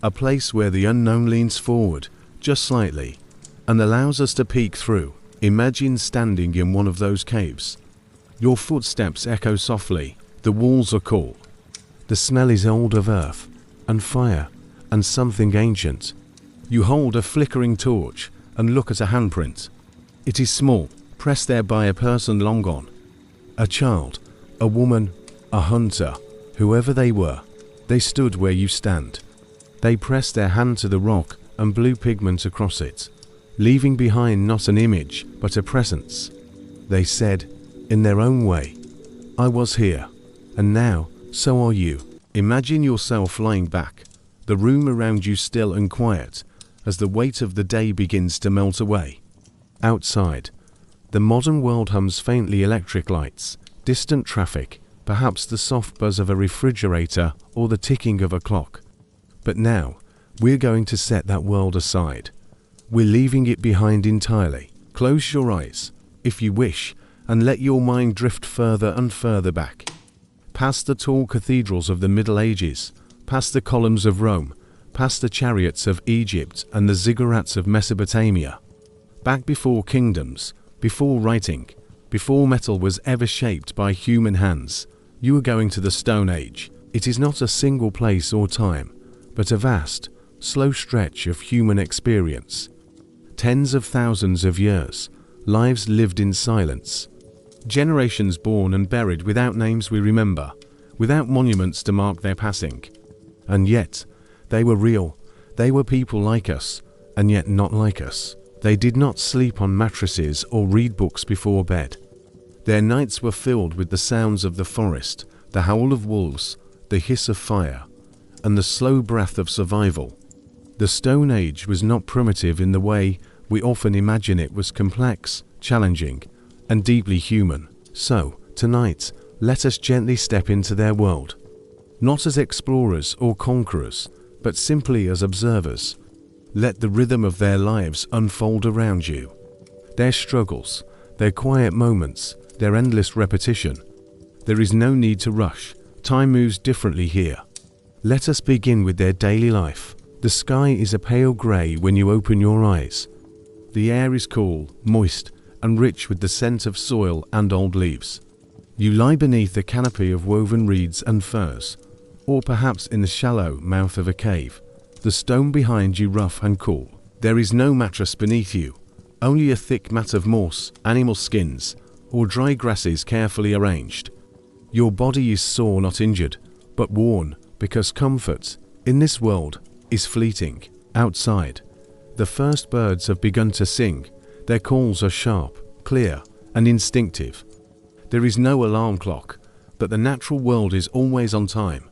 a place where the unknown leans forward, just slightly, and allows us to peek through. Imagine standing in one of those caves. Your footsteps echo softly, the walls are cool. The smell is old of earth, and fire, and something ancient. You hold a flickering torch, and look at a handprint. It is small, pressed there by a person long gone. A child, a woman, a hunter, whoever they were, they stood where you stand. They pressed their hand to the rock and blew pigment across it, leaving behind not an image, but a presence. They said, in their own way, I was here, and now, so are you. Imagine yourself lying back, the room around you still and quiet, as the weight of the day begins to melt away. Outside, the modern world hums faintly electric lights, distant traffic, perhaps the soft buzz of a refrigerator or the ticking of a clock. But now, we're going to set that world aside. We're leaving it behind entirely. Close your eyes, if you wish, and let your mind drift further and further back. Past the tall cathedrals of the Middle Ages, past the columns of Rome, past the chariots of Egypt and the ziggurats of Mesopotamia. Back before kingdoms, before writing, before metal was ever shaped by human hands, you are going to the Stone Age. It is not a single place or time, but a vast, slow stretch of human experience. Tens of thousands of years, lives lived in silence. Generations born and buried without names we remember, without monuments to mark their passing. And yet, they were real. They were people like us, and yet not like us. They did not sleep on mattresses or read books before bed. Their nights were filled with the sounds of the forest, the howl of wolves, the hiss of fire, and the slow breath of survival. The Stone Age was not primitive in the way we often imagine. It was complex, challenging, and deeply human. So, tonight, let us gently step into their world. Not as explorers or conquerors, but simply as observers. Let the rhythm of their lives unfold around you. Their struggles, their quiet moments, their endless repetition. There is no need to rush. Time moves differently here. Let us begin with their daily life. The sky is a pale grey when you open your eyes. The air is cool, moist, and rich with the scent of soil and old leaves. You lie beneath a canopy of woven reeds and furs, or perhaps in the shallow mouth of a cave, the stone behind you rough and cool. There is no mattress beneath you, only a thick mat of moss, animal skins, or dry grasses carefully arranged. Your body is sore, not injured, but worn, because comfort, in this world, is fleeting. Outside, the first birds have begun to sing. Their calls are sharp, clear, and instinctive. There is no alarm clock, but the natural world is always on time.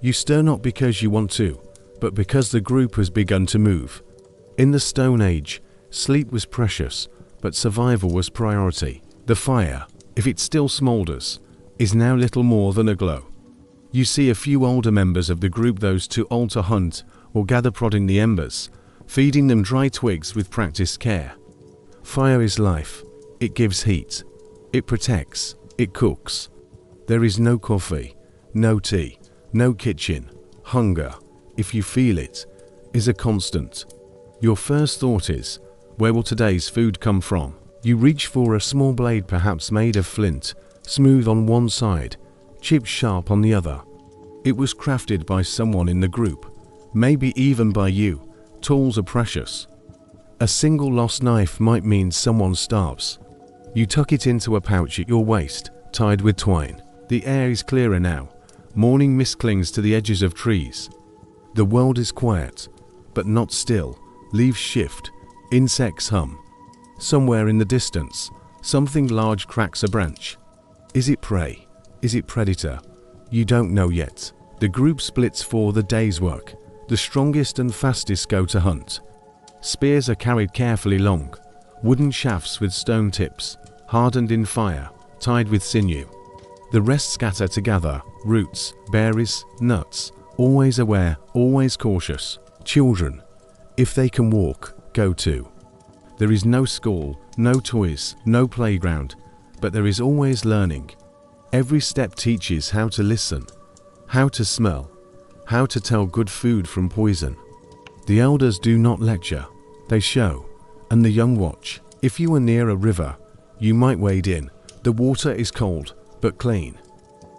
You stir not because you want to, but because the group has begun to move. In the Stone Age, sleep was precious, but survival was priority. The fire, if it still smoulders, is now little more than a glow. You see a few older members of the group, those too old to hunt, or gather prodding the embers, feeding them dry twigs with practiced care. Fire is life. It gives heat. It protects. It cooks. There is no coffee, no tea, no kitchen. Hunger, if you feel it, is a constant. Your first thought is, where will today's food come from? You reach for a small blade, perhaps made of flint, smooth on one side, chipped sharp on the other. It was crafted by someone in the group, maybe even by you. Tools are precious. A single lost knife might mean someone starves. You tuck it into a pouch at your waist, tied with twine. The air is clearer now. Morning mist clings to the edges of trees. The world is quiet, but not still. Leaves shift. Insects hum. Somewhere in the distance, something large cracks a branch. Is it prey? Is it predator? You don't know yet. The group splits for the day's work. The strongest and fastest go to hunt. Spears are carried carefully long, wooden shafts with stone tips, hardened in fire, tied with sinew. The rest scatter to gather roots, berries, nuts, always aware, always cautious. Children, if they can walk, go too. There is no school, no toys, no playground, but there is always learning. Every step teaches how to listen, how to smell, how to tell good food from poison. The elders do not lecture, they show, and the young watch. If you are near a river, you might wade in. The water is cold, but clean.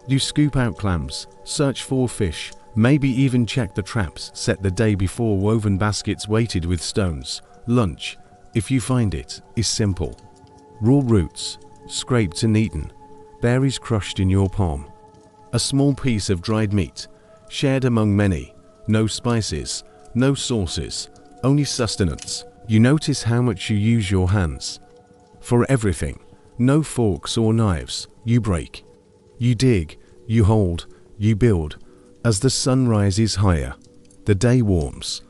You scoop out clams, search for fish, maybe even check the traps set the day before. Woven baskets weighted with stones. Lunch, if you find it, is simple. Raw roots, scraped and eaten, berries crushed in your palm. A small piece of dried meat, shared among many. No spices, no sauces, only sustenance. You notice how much you use your hands. For everything, no forks or knives. You break. You dig, you hold, you build. As the sun rises higher, the day warms.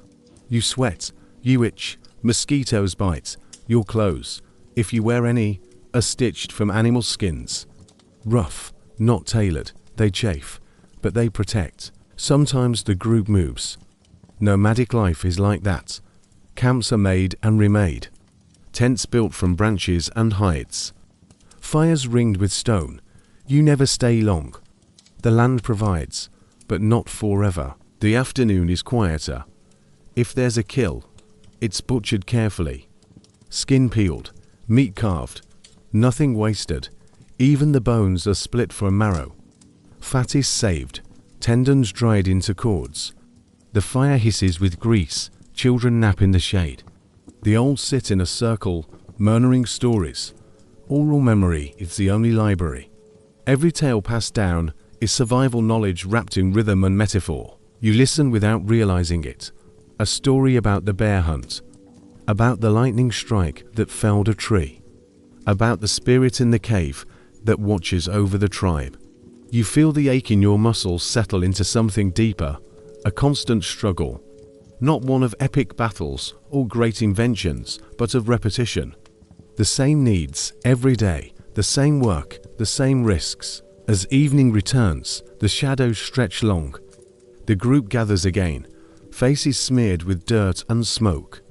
You sweat, you itch, mosquitoes bite. Your clothes, if you wear any, are stitched from animal skins. Rough, not tailored, they chafe, but they protect. Sometimes the group moves. Nomadic life is like that. Camps are made and remade. Tents built from branches and hides. Fires ringed with stone. You never stay long. The land provides, but not forever. The afternoon is quieter. If there's a kill, it's butchered carefully. Skin peeled, meat carved, nothing wasted. Even the bones are split for marrow. Fat is saved, tendons dried into cords. The fire hisses with grease, children nap in the shade. The old sit in a circle, murmuring stories. Oral memory is the only library. Every tale passed down is survival knowledge wrapped in rhythm and metaphor. You listen without realizing it. A story about the bear hunt, about the lightning strike that felled a tree, about the spirit in the cave that watches over the tribe. You feel the ache in your muscles settle into something deeper, a constant struggle, not one of epic battles or great inventions, but of repetition. The same needs every day, the same work, the same risks. As evening returns, the shadows stretch long. The group gathers again, faces smeared with dirt and smoke.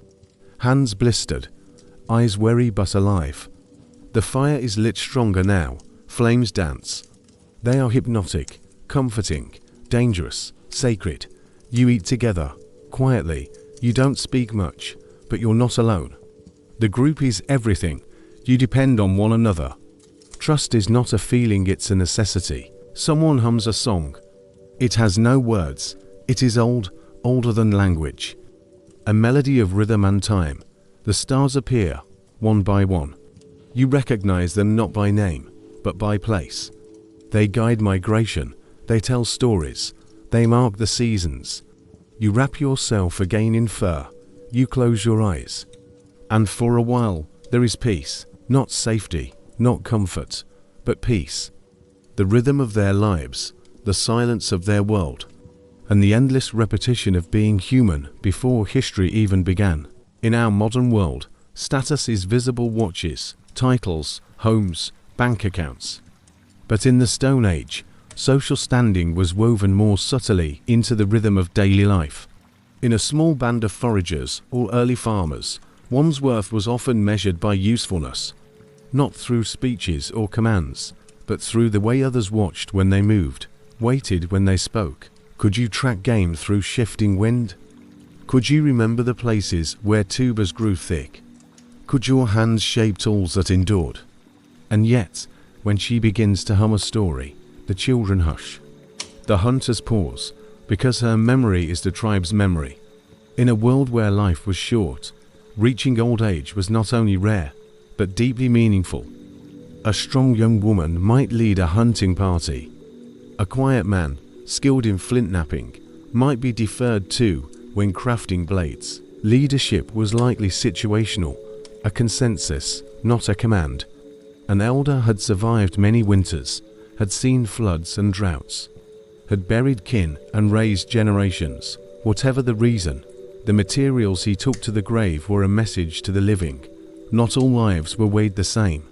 Hands blistered, eyes wary but alive. The fire is lit stronger now, flames dance. They are hypnotic, comforting, dangerous, sacred. You eat together, quietly. You don't speak much, but you're not alone. The group is everything. You depend on one another. Trust is not a feeling, it's a necessity. Someone hums a song. It has no words. It is old, older than language. A melody of rhythm and time. The stars appear, one by one. You recognize them not by name, but by place. They guide migration. They tell stories. They mark the seasons. You wrap yourself again in fur. You close your eyes. And for a while, there is peace. Not safety, not comfort, but peace. The rhythm of their lives, the silence of their world, and the endless repetition of being human before history even began. In our modern world, status is visible: watches, titles, homes, bank accounts. But in the Stone Age, social standing was woven more subtly into the rhythm of daily life. In a small band of foragers or early farmers, one's worth was often measured by usefulness, not through speeches or commands, but through the way others watched when they moved, waited when they spoke. Could you track game through shifting wind? Could you remember the places where tubers grew thick? Could your hands shape tools that endured? And yet, when she begins to hum a story, the children hush. The hunters pause, because her memory is the tribe's memory. In a world where life was short, reaching old age was not only rare, but deeply meaningful. A strong young woman might lead a hunting party. A quiet man, skilled in flint knapping, might be deferred to when crafting blades. Leadership was likely situational, a consensus, not a command. An elder had survived many winters, had seen floods and droughts, had buried kin and raised generations. Whatever the reason, the materials he took to the grave were a message to the living. Not all lives were weighed the same.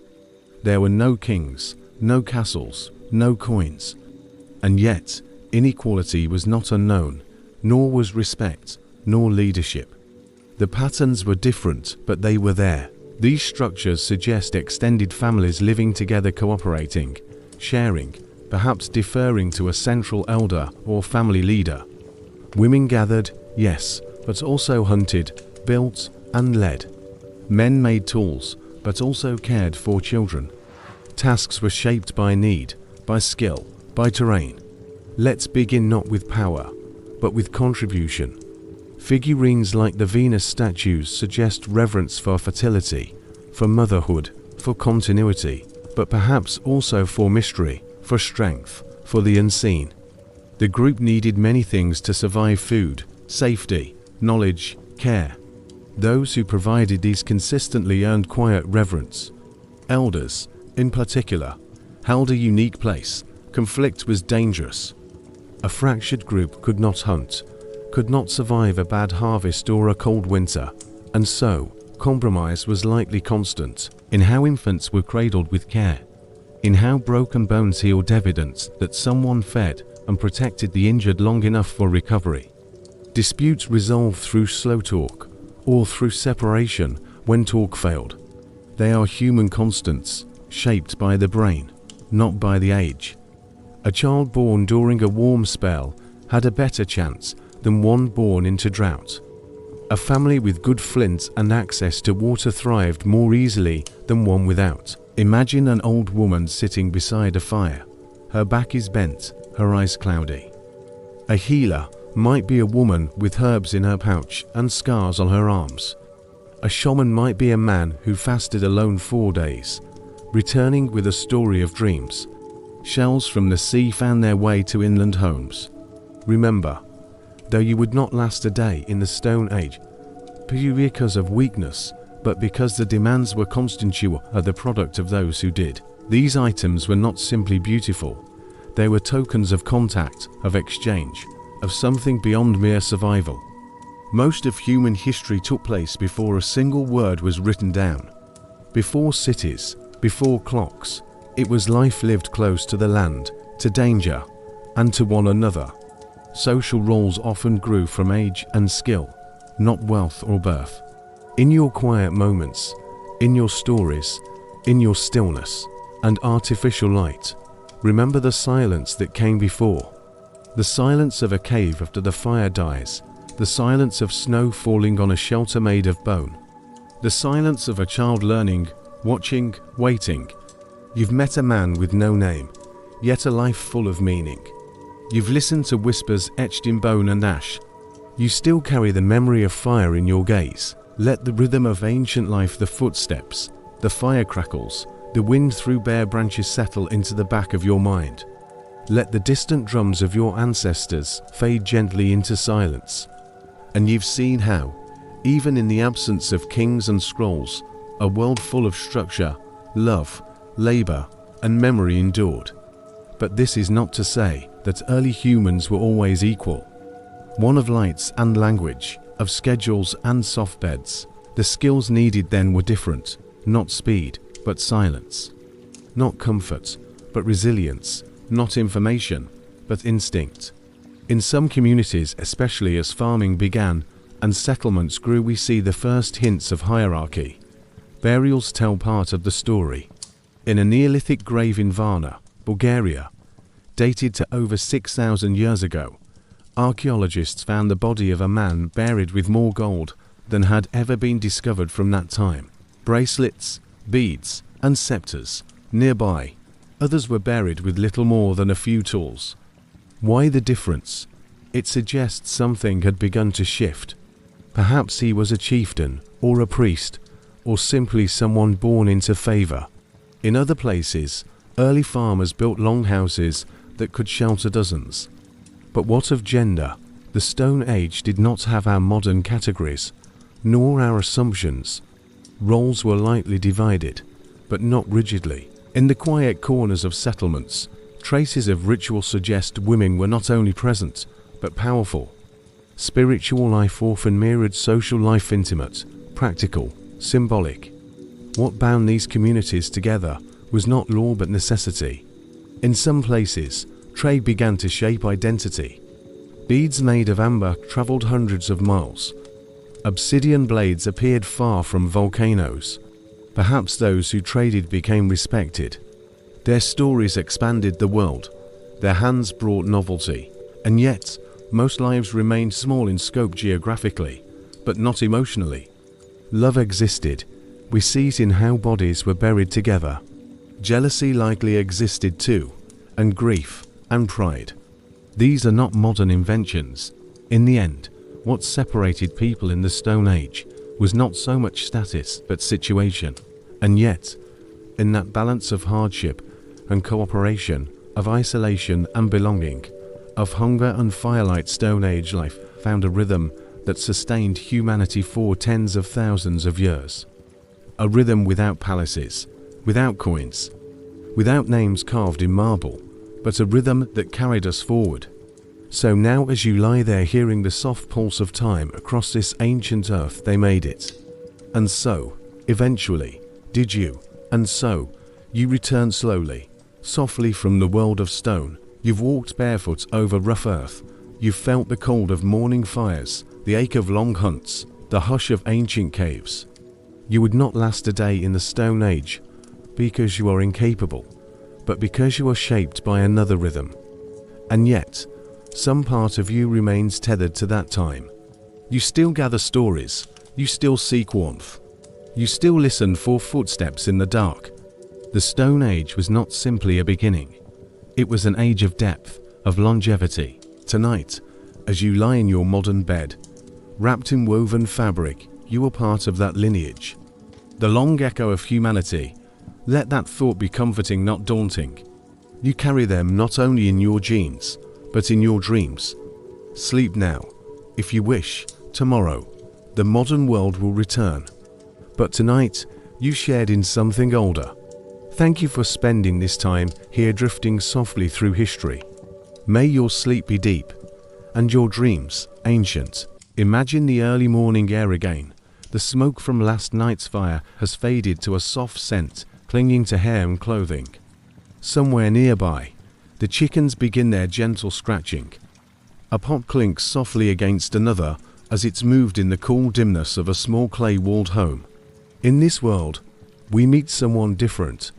There were no kings, no castles, no coins. And yet, inequality was not unknown, nor was respect, nor leadership. The patterns were different, but they were there. These structures suggest extended families living together, cooperating, sharing, perhaps deferring to a central elder or family leader. Women gathered, yes, but also hunted, built, and led. Men made tools, but also cared for children. Tasks were shaped by need, by skill, by terrain. Let's begin not with power, but with contribution. Figurines like the Venus statues suggest reverence for fertility, for motherhood, for continuity, but perhaps also for mystery, for strength, for the unseen. The group needed many things to survive: food, safety, knowledge, care. Those who provided these consistently earned quiet reverence. Elders, in particular, held a unique place. Conflict was dangerous. A fractured group could not hunt, could not survive a bad harvest or a cold winter, and so compromise was likely constant in how infants were cradled with care, in how broken bones healed, evidence that someone fed and protected the injured long enough for recovery. Disputes resolved through slow talk, or through separation when talk failed. They are human constants, shaped by the brain, not by the age. A child born during a warm spell had a better chance than one born into drought. A family with good flint and access to water thrived more easily than one without. Imagine an old woman sitting beside a fire. Her back is bent, her eyes cloudy. A healer might be a woman with herbs in her pouch and scars on her arms. A shaman might be a man who fasted alone 4 days, returning with a story of dreams. Shells from the sea found their way to inland homes. Remember, though you would not last a day in the Stone Age, because of weakness, but because the demands were constant, you are the product of those who did. These items were not simply beautiful. They were tokens of contact, of exchange, of something beyond mere survival. Most of human history took place before a single word was written down. Before cities, before clocks, it was life lived close to the land, to danger, and to one another. Social roles often grew from age and skill, not wealth or birth. In your quiet moments, in your stories, in your stillness and artificial light, remember the silence that came before. The silence of a cave after the fire dies, the silence of snow falling on a shelter made of bone, the silence of a child learning, watching, waiting. You've met a man with no name, yet a life full of meaning. You've listened to whispers etched in bone and ash. You still carry the memory of fire in your gaze. Let the rhythm of ancient life, the footsteps, the fire crackles, the wind through bare branches settle into the back of your mind. Let the distant drums of your ancestors fade gently into silence. And you've seen how, even in the absence of kings and scrolls, a world full of structure, love, labor, and memory endured. But this is not to say that early humans were always equal. One of lights and language, of schedules and soft beds. The skills needed then were different, not speed, but silence. Not comfort, but resilience. Not information, but instinct. In some communities, especially as farming began and settlements grew, we see the first hints of hierarchy. Burials tell part of the story. In a Neolithic grave in Varna, Bulgaria, dated to over 6,000 years ago, archaeologists found the body of a man buried with more gold than had ever been discovered from that time. Bracelets, beads, and scepters. Nearby, others were buried with little more than a few tools. Why the difference? It suggests something had begun to shift. Perhaps he was a chieftain, or a priest, or simply someone born into favor. In other places, early farmers built longhouses that could shelter dozens. But what of gender? The Stone Age did not have our modern categories, nor our assumptions. Roles were lightly divided, but not rigidly. In the quiet corners of settlements, traces of ritual suggest women were not only present, but powerful. Spiritual life often mirrored social life, intimate, practical, symbolic. What bound these communities together was not law but necessity. In some places, trade began to shape identity. Beads made of amber traveled hundreds of miles. Obsidian blades appeared far from volcanoes. Perhaps those who traded became respected. Their stories expanded the world. Their hands brought novelty. And yet, Most lives remained small in scope geographically, but not emotionally. Love existed. We see it in how bodies were buried together. Jealousy likely existed too, and grief, and pride. These are not modern inventions. In the end, what separated people in the Stone Age was not so much status but situation. And yet, in that balance of hardship and cooperation, of isolation and belonging, of hunger and firelight, Stone Age life found a rhythm that sustained humanity for tens of thousands of years. A rhythm without palaces, without coins, without names carved in marble, but a rhythm that carried us forward. So now as you lie there hearing the soft pulse of time across this ancient earth, they made it. And so, eventually, did you, and so, you return slowly, softly from the world of stone. You've walked barefoot over rough earth. You've felt the cold of morning fires, the ache of long hunts, the hush of ancient caves. You would not last a day in the Stone Age because you are incapable, but because you are shaped by another rhythm. And yet, some part of you remains tethered to that time. You still gather stories, you still seek warmth, you still listen for footsteps in the dark. The Stone Age was not simply a beginning. It was an age of depth, of longevity. Tonight, as you lie in your modern bed, wrapped in woven fabric, you are part of that lineage. The long echo of humanity. Let that thought be comforting, not daunting. You carry them not only in your genes, but in your dreams. Sleep now. If you wish, tomorrow, the modern world will return. But tonight, you shared in something older. Thank you for spending this time here drifting softly through history. May your sleep be deep, and your dreams ancient. Imagine the early morning air again. The smoke from last night's fire has faded to a soft scent, clinging to hair and clothing. Somewhere nearby, the chickens begin their gentle scratching. A pot clinks softly against another as it's moved in the cool dimness of a small clay-walled home. In this world, we meet someone different.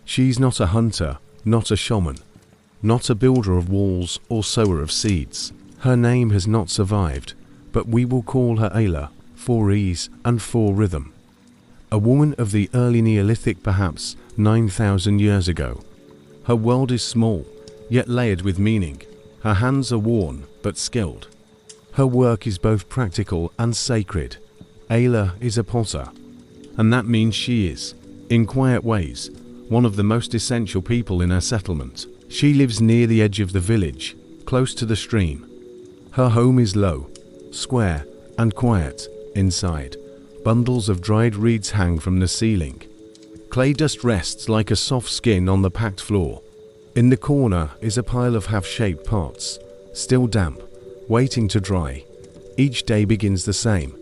She's not a hunter, not a shaman, not a builder of walls or sower of seeds. Her name has not survived, but we will call her Ayla, for ease and for rhythm. A woman of the early Neolithic, perhaps 9,000 years ago. Her world is small, yet layered with meaning. Her hands are worn, but skilled. Her work is both practical and sacred. Ayla is a potter, and that means she is, in quiet ways, one of the most essential people in her settlement. She lives near the edge of the village, close to the stream. Her home is low, square, and quiet. Inside, bundles of dried reeds hang from the ceiling. Clay dust rests like a soft skin on the packed floor. In the corner is a pile of half-shaped pots, still damp, waiting to dry. Each day begins the same.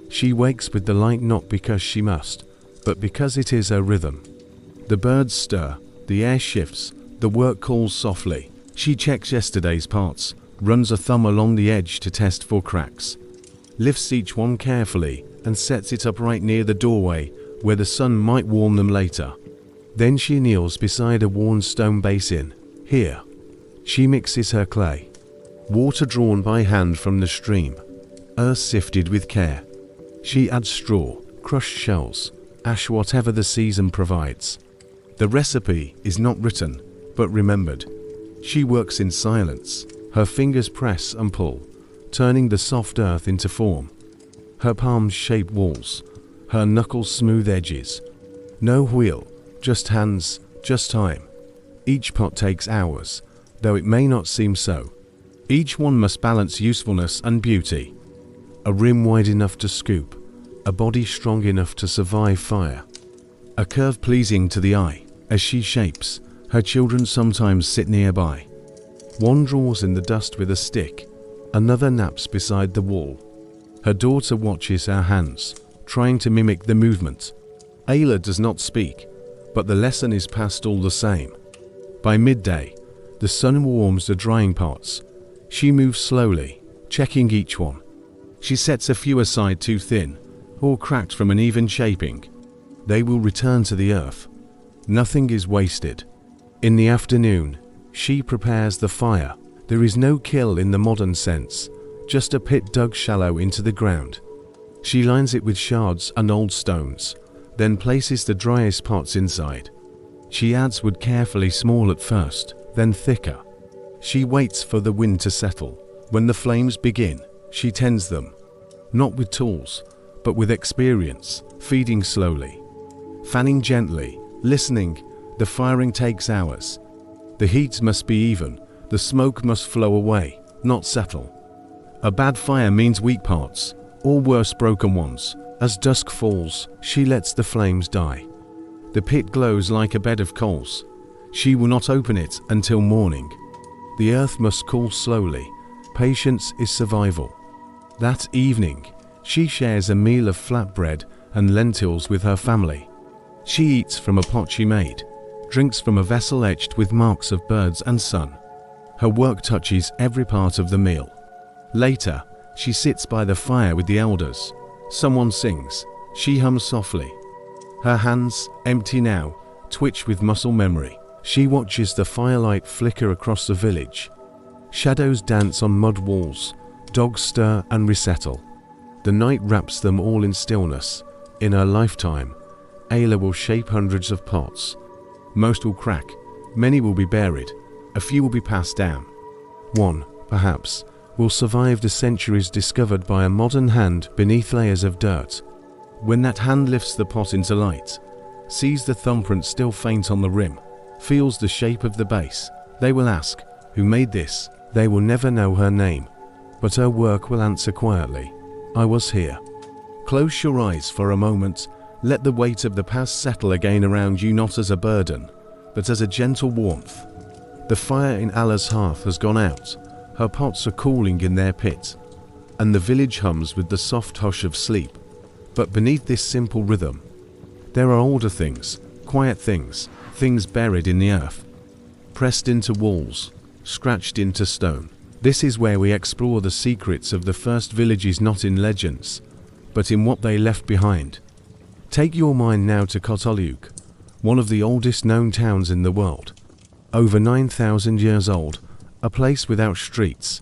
She wakes with the light not because she must, but because it is her rhythm. The birds stir, the air shifts, the work calls softly. She checks yesterday's pots, runs a thumb along the edge to test for cracks, lifts each one carefully and sets it up right near the doorway where the sun might warm them later. Then she kneels beside a worn stone basin. Here, she mixes her clay. Water drawn by hand from the stream, earth sifted with care. She adds straw, crushed shells, ash, whatever the season provides. The recipe is not written, but remembered. She works in silence. Her fingers press and pull, turning the soft earth into form. Her palms shape walls, her knuckles smooth edges. No wheel, just hands, just time. Each pot takes hours, though it may not seem so. Each one must balance usefulness and beauty. A rim wide enough to scoop, a body strong enough to survive fire. A curve pleasing to the eye. As she shapes, her children sometimes sit nearby. One draws in the dust with a stick, another naps beside the wall. Her daughter watches her hands, trying to mimic the movement. Ayla does not speak, but the lesson is passed all the same. By midday, the sun warms the drying pots. She moves slowly, checking each one. She sets a few aside too thin, or cracked from uneven shaping. They will return to the earth. Nothing is wasted. In the afternoon, she prepares the fire, There is no kill in the modern sense, just a pit dug shallow into the ground. She lines it with shards and old stones, then places the driest pots inside. She adds wood carefully, small at first, then thicker. She waits for the wind to settle. When the flames begin, she tends them, not with tools, but with experience, feeding slowly, fanning gently, listening. The firing takes hours. The heat must be even, the smoke must flow away, not settle. A bad fire means weak parts, or worse, broken ones. As dusk falls, she lets the flames die. The pit glows like a bed of coals. She will not open it until morning. The earth must cool slowly. Patience is survival. That evening, she shares a meal of flatbread and lentils with her family. She eats from a pot she made, drinks from a vessel etched with marks of birds and sun. Her work touches every part of the meal. Later, she sits by the fire with the elders. Someone sings. She hums softly. Her hands, empty now, twitch with muscle memory. She watches the firelight flicker across the village. Shadows dance on mud walls. Dogs stir and resettle. The night wraps them all in stillness. In her lifetime, Ayla will shape hundreds of pots. Most will crack. Many will be buried. A few will be passed down. One, perhaps, will survive the centuries, discovered by a modern hand beneath layers of dirt. When that hand lifts the pot into light, sees the thumbprint still faint on the rim, feels the shape of the base, they will ask, who made this? They will never know her name, but her work will answer quietly, I was here. Close your eyes for a moment, let the weight of the past settle again around you, not as a burden, but as a gentle warmth. The fire in Allah's hearth has gone out, her pots are cooling in their pit, and the village hums with the soft hush of sleep. But beneath this simple rhythm, there are older things, quiet things, things buried in the earth, pressed into walls, scratched into stone. This is where we explore the secrets of the first villages, not in legends, but in what they left behind. Take your mind now to Kotolyuk, one of the oldest known towns in the world. Over 9,000 years old, a place without streets,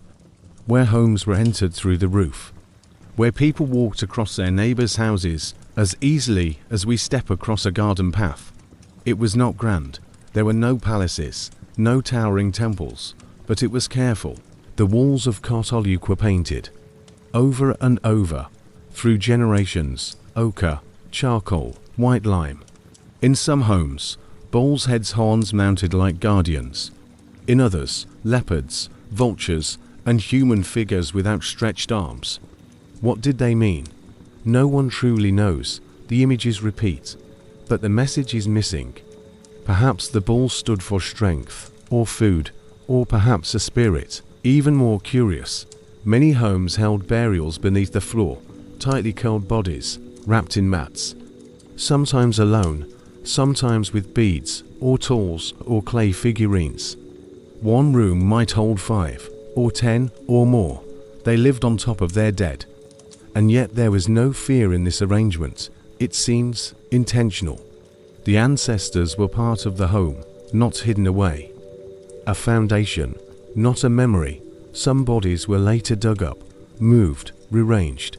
where homes were entered through the roof, where people walked across their neighbors' houses as easily as we step across a garden path. It was not grand. There were no palaces, no towering temples, but it was careful. The walls of Kotolyuk were painted, over and over, through generations, ochre, charcoal, white lime. In some homes, bulls' heads, horns mounted like guardians. In others, leopards, vultures, and human figures with outstretched arms. What did they mean? No one truly knows. The images repeat, but the message is missing. Perhaps the bull stood for strength, or food, or perhaps a spirit. Even more curious, many homes held burials beneath the floor, tightly curled bodies, wrapped in mats. Sometimes alone, sometimes with beads, or tools, or clay figurines. One room might hold 5, or 10, or more. They lived on top of their dead. And yet there was no fear in this arrangement. It seems intentional. The ancestors were part of the home, not hidden away. A foundation, not a memory. Some bodies were later dug up, moved, rearranged.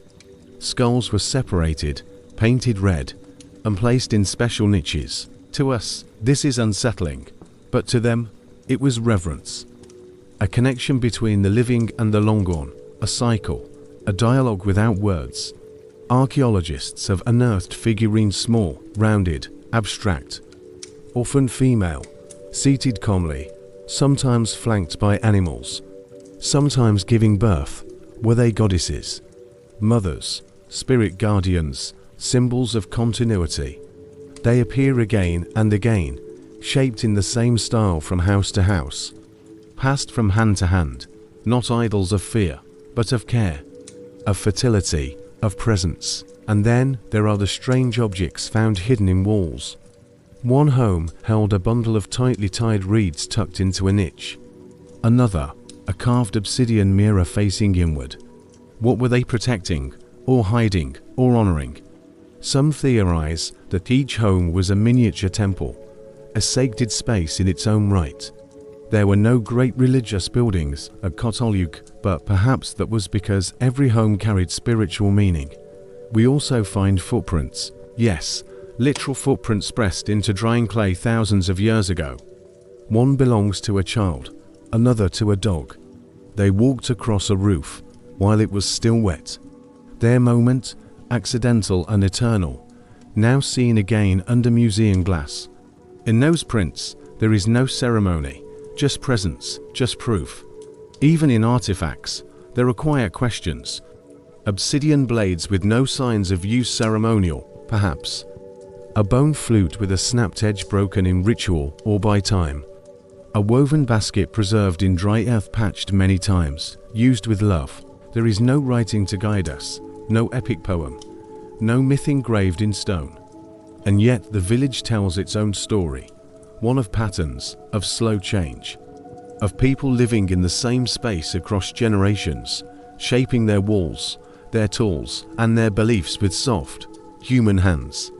Skulls were separated, painted red, and placed in special niches. To us, this is unsettling, but to them, it was reverence. A connection between the living and the long gone, a cycle, a dialogue without words. Archaeologists have unearthed figurines, small, rounded, abstract, often female, seated calmly, sometimes flanked by animals, sometimes giving birth. Were they goddesses, mothers, spirit guardians, symbols of continuity? They appear again and again, shaped in the same style from house to house, passed from hand to hand, not idols of fear, but of care, of fertility, of presence. And then there are the strange objects found hidden in walls. One home held a bundle of tightly tied reeds tucked into a niche. Another, a carved obsidian mirror facing inward. What were they protecting, or hiding, or honoring? Some theorize that each home was a miniature temple, a sacred space in its own right. There were no great religious buildings at Kotoluk, but perhaps that was because every home carried spiritual meaning. We also find footprints, yes, literal footprints pressed into drying clay thousands of years ago. One belongs to a child, another to a dog. They walked across a roof while it was still wet. Their moment, accidental and eternal, now seen again under museum glass. In those prints, there is no ceremony, just presence, just proof. Even in artifacts, there are quiet questions. Obsidian blades with no signs of use, ceremonial, perhaps. A bone flute with a snapped edge broken in ritual or by time. A woven basket preserved in dry earth patched many times, used with love. There is no writing to guide us, no epic poem, no myth engraved in stone. And yet the village tells its own story, one of patterns, of slow change, of people living in the same space across generations, shaping their walls, their tools, and their beliefs with soft, human hands.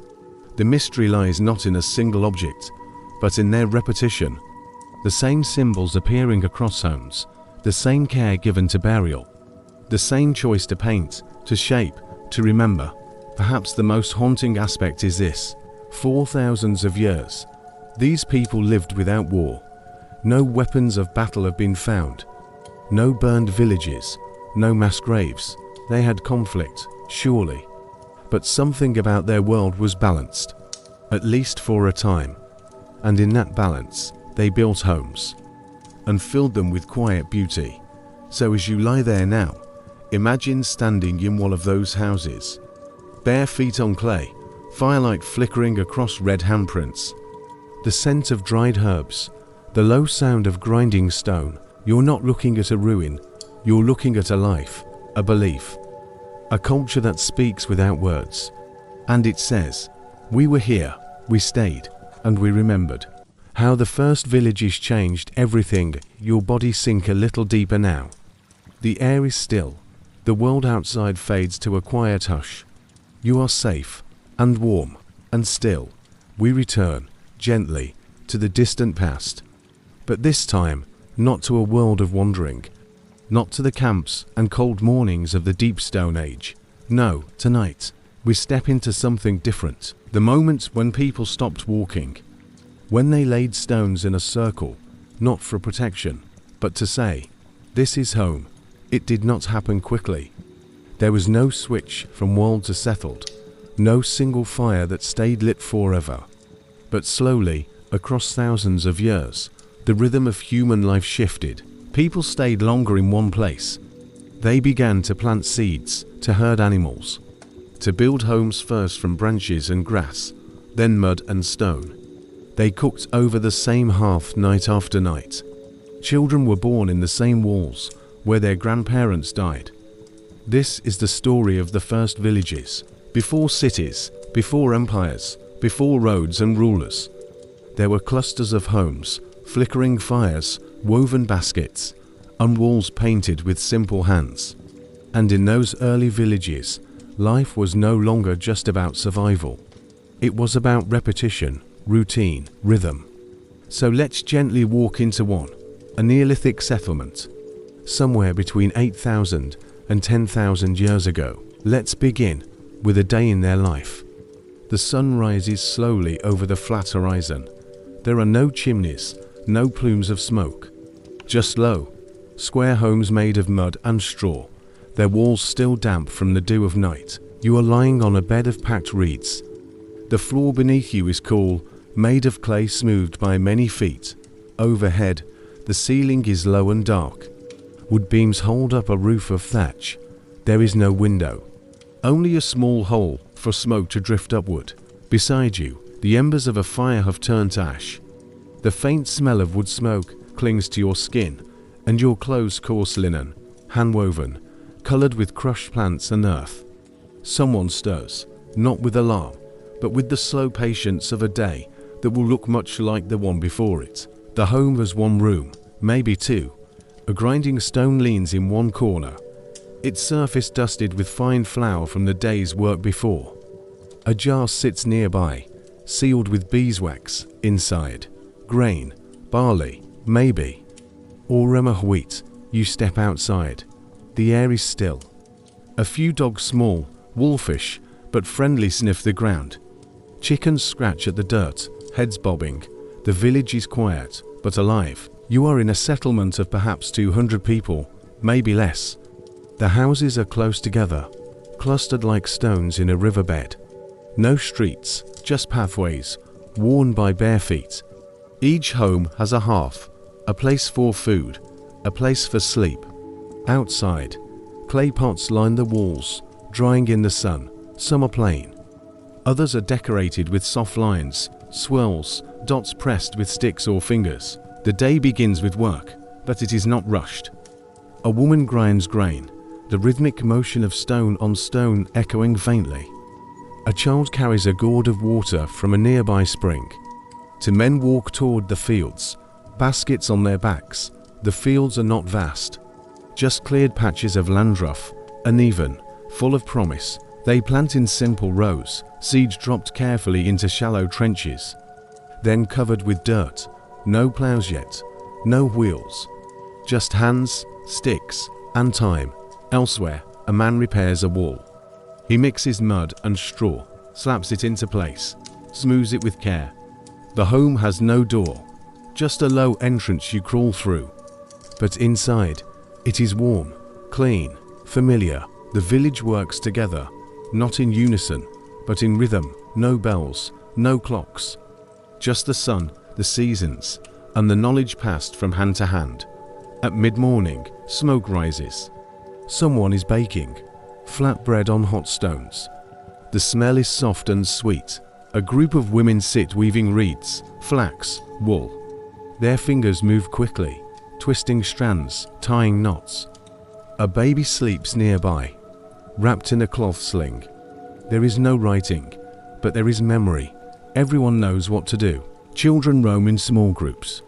The mystery lies not in a single object, but in their repetition. The same symbols appearing across homes, the same care given to burial, the same choice to paint, to shape, to remember. Perhaps the most haunting aspect is this: for thousands of years, these people lived without war. No weapons of battle have been found. No burned villages, no mass graves. They had conflict, surely. But something about their world was balanced, at least for a time. And in that balance, they built homes and filled them with quiet beauty. So as you lie there now, imagine standing in one of those houses, bare feet on clay, firelight flickering across red handprints, the scent of dried herbs, the low sound of grinding stone. You're not looking at a ruin, you're looking at a life, a belief, a culture that speaks without words. And it says, we were here, we stayed, and we remembered. How the first villages changed everything. Your body sink a little deeper now. The air is still, the world outside fades to a quiet hush. You are safe, and warm, and still. We return, gently, to the distant past. But this time, not to a world of wandering, not to the camps and cold mornings of the deep Stone Age. No, tonight, we step into something different. The moment when people stopped walking, when they laid stones in a circle, not for protection, but to say, this is home. It did not happen quickly. There was no switch from walled to settled, no single fire that stayed lit forever. But slowly, across thousands of years, the rhythm of human life shifted. People stayed longer in one place. They began to plant seeds, to herd animals, to build homes first from branches and grass, then mud and stone. They cooked over the same hearth night after night. Children were born in the same walls where their grandparents died. This is the story of the first villages, before cities, before empires, before roads and rulers. There were clusters of homes, flickering fires, woven baskets, and walls painted with simple hands. And in those early villages, life was no longer just about survival. It was about repetition, routine, rhythm. So let's gently walk into one, a Neolithic settlement, somewhere between 8,000 and 10,000 years ago. Let's begin with a day in their life. The sun rises slowly over the flat horizon. There are no chimneys, no plumes of smoke. Just low, square homes made of mud and straw, their walls still damp from the dew of night. You are lying on a bed of packed reeds. The floor beneath you is cool, made of clay smoothed by many feet. Overhead, the ceiling is low and dark. Wood beams hold up a roof of thatch. There is no window, only a small hole for smoke to drift upward. Beside you, the embers of a fire have turned to ash. The faint smell of wood smoke clings to your skin, and your clothes coarse linen, hand-woven, coloured with crushed plants and earth. Someone stirs, not with alarm, but with the slow patience of a day that will look much like the one before it. The home has one room, maybe two. A grinding stone leans in one corner, its surface dusted with fine flour from the day's work before. A jar sits nearby, sealed with beeswax inside. Grain, barley, Maybe. Wheat, you step outside. The air is still. A few dogs, small, wolfish, but friendly, sniff the ground. Chickens scratch at the dirt, heads bobbing. The village is quiet, but alive. You are in a settlement of perhaps 200 people, maybe less. The houses are close together, clustered like stones in a riverbed. No streets, just pathways, worn by bare feet. Each home has a hearth, a place for food, a place for sleep. Outside, clay pots line the walls, drying in the sun. Some are plain. Others are decorated with soft lines, swirls, dots pressed with sticks or fingers. The day begins with work, but it is not rushed. A woman grinds grain, the rhythmic motion of stone on stone echoing faintly. A child carries a gourd of water from a nearby spring. Two men walk toward the fields, baskets on their backs. The fields are not vast, just cleared patches of land, rough, uneven, full of promise. They plant in simple rows, seeds dropped carefully into shallow trenches, then covered with dirt. No plows yet, no wheels, just hands, sticks, and time. Elsewhere, a man repairs a wall. He mixes mud and straw, slaps it into place, smooths it with care. The home has no door, just a low entrance you crawl through. But inside, it is warm, clean, familiar. The village works together, not in unison, but in rhythm. No bells, no clocks, just the sun, the seasons, and the knowledge passed from hand to hand. At mid-morning, smoke rises. Someone is baking flatbread on hot stones. The smell is soft and sweet. A group of women sit weaving reeds, flax, wool. Their fingers move quickly, twisting strands, tying knots. A baby sleeps nearby, wrapped in a cloth sling. There is no writing, but there is memory. Everyone knows what to do. Children roam in small groups.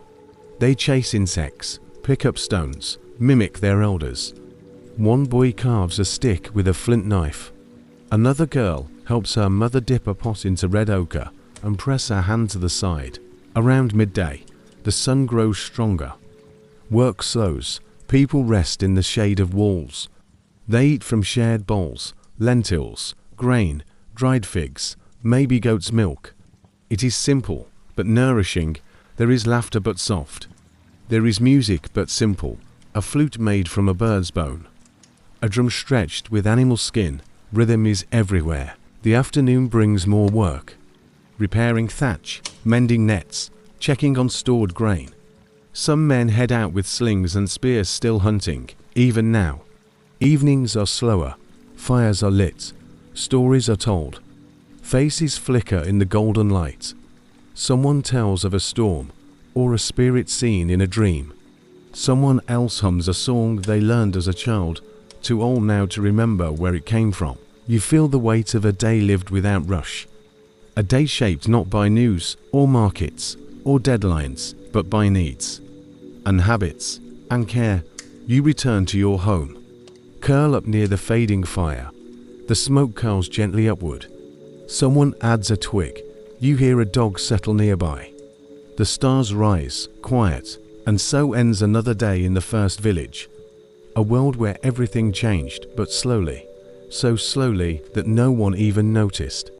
They chase insects, pick up stones, mimic their elders. One boy carves a stick with a flint knife. Another girl helps her mother dip a pot into red ochre and press her hand to the side. Around midday, the sun grows stronger. Work slows. People rest in the shade of walls. They eat from shared bowls, lentils, grain, dried figs, maybe goat's milk. It is simple, but nourishing. There is laughter but soft. There is music but simple, a flute made from a bird's bone. A drum stretched with animal skin. Rhythm is everywhere. The afternoon brings more work. Repairing thatch, mending nets, checking on stored grain. Some men head out with slings and spears, still hunting, even now. Evenings are slower, fires are lit, stories are told. Faces flicker in the golden light. Someone tells of a storm, or a spirit seen in a dream. Someone else hums a song they learned as a child, too old now to remember where it came from. You feel the weight of a day lived without rush. A day shaped not by news, or markets, or deadlines, but by needs, and habits, and care. You return to your home. Curl up near the fading fire. The smoke curls gently upward. Someone adds a twig. You hear a dog settle nearby. The stars rise, quiet, and so ends another day in the first village. A world where everything changed, but slowly, so slowly that no one even noticed.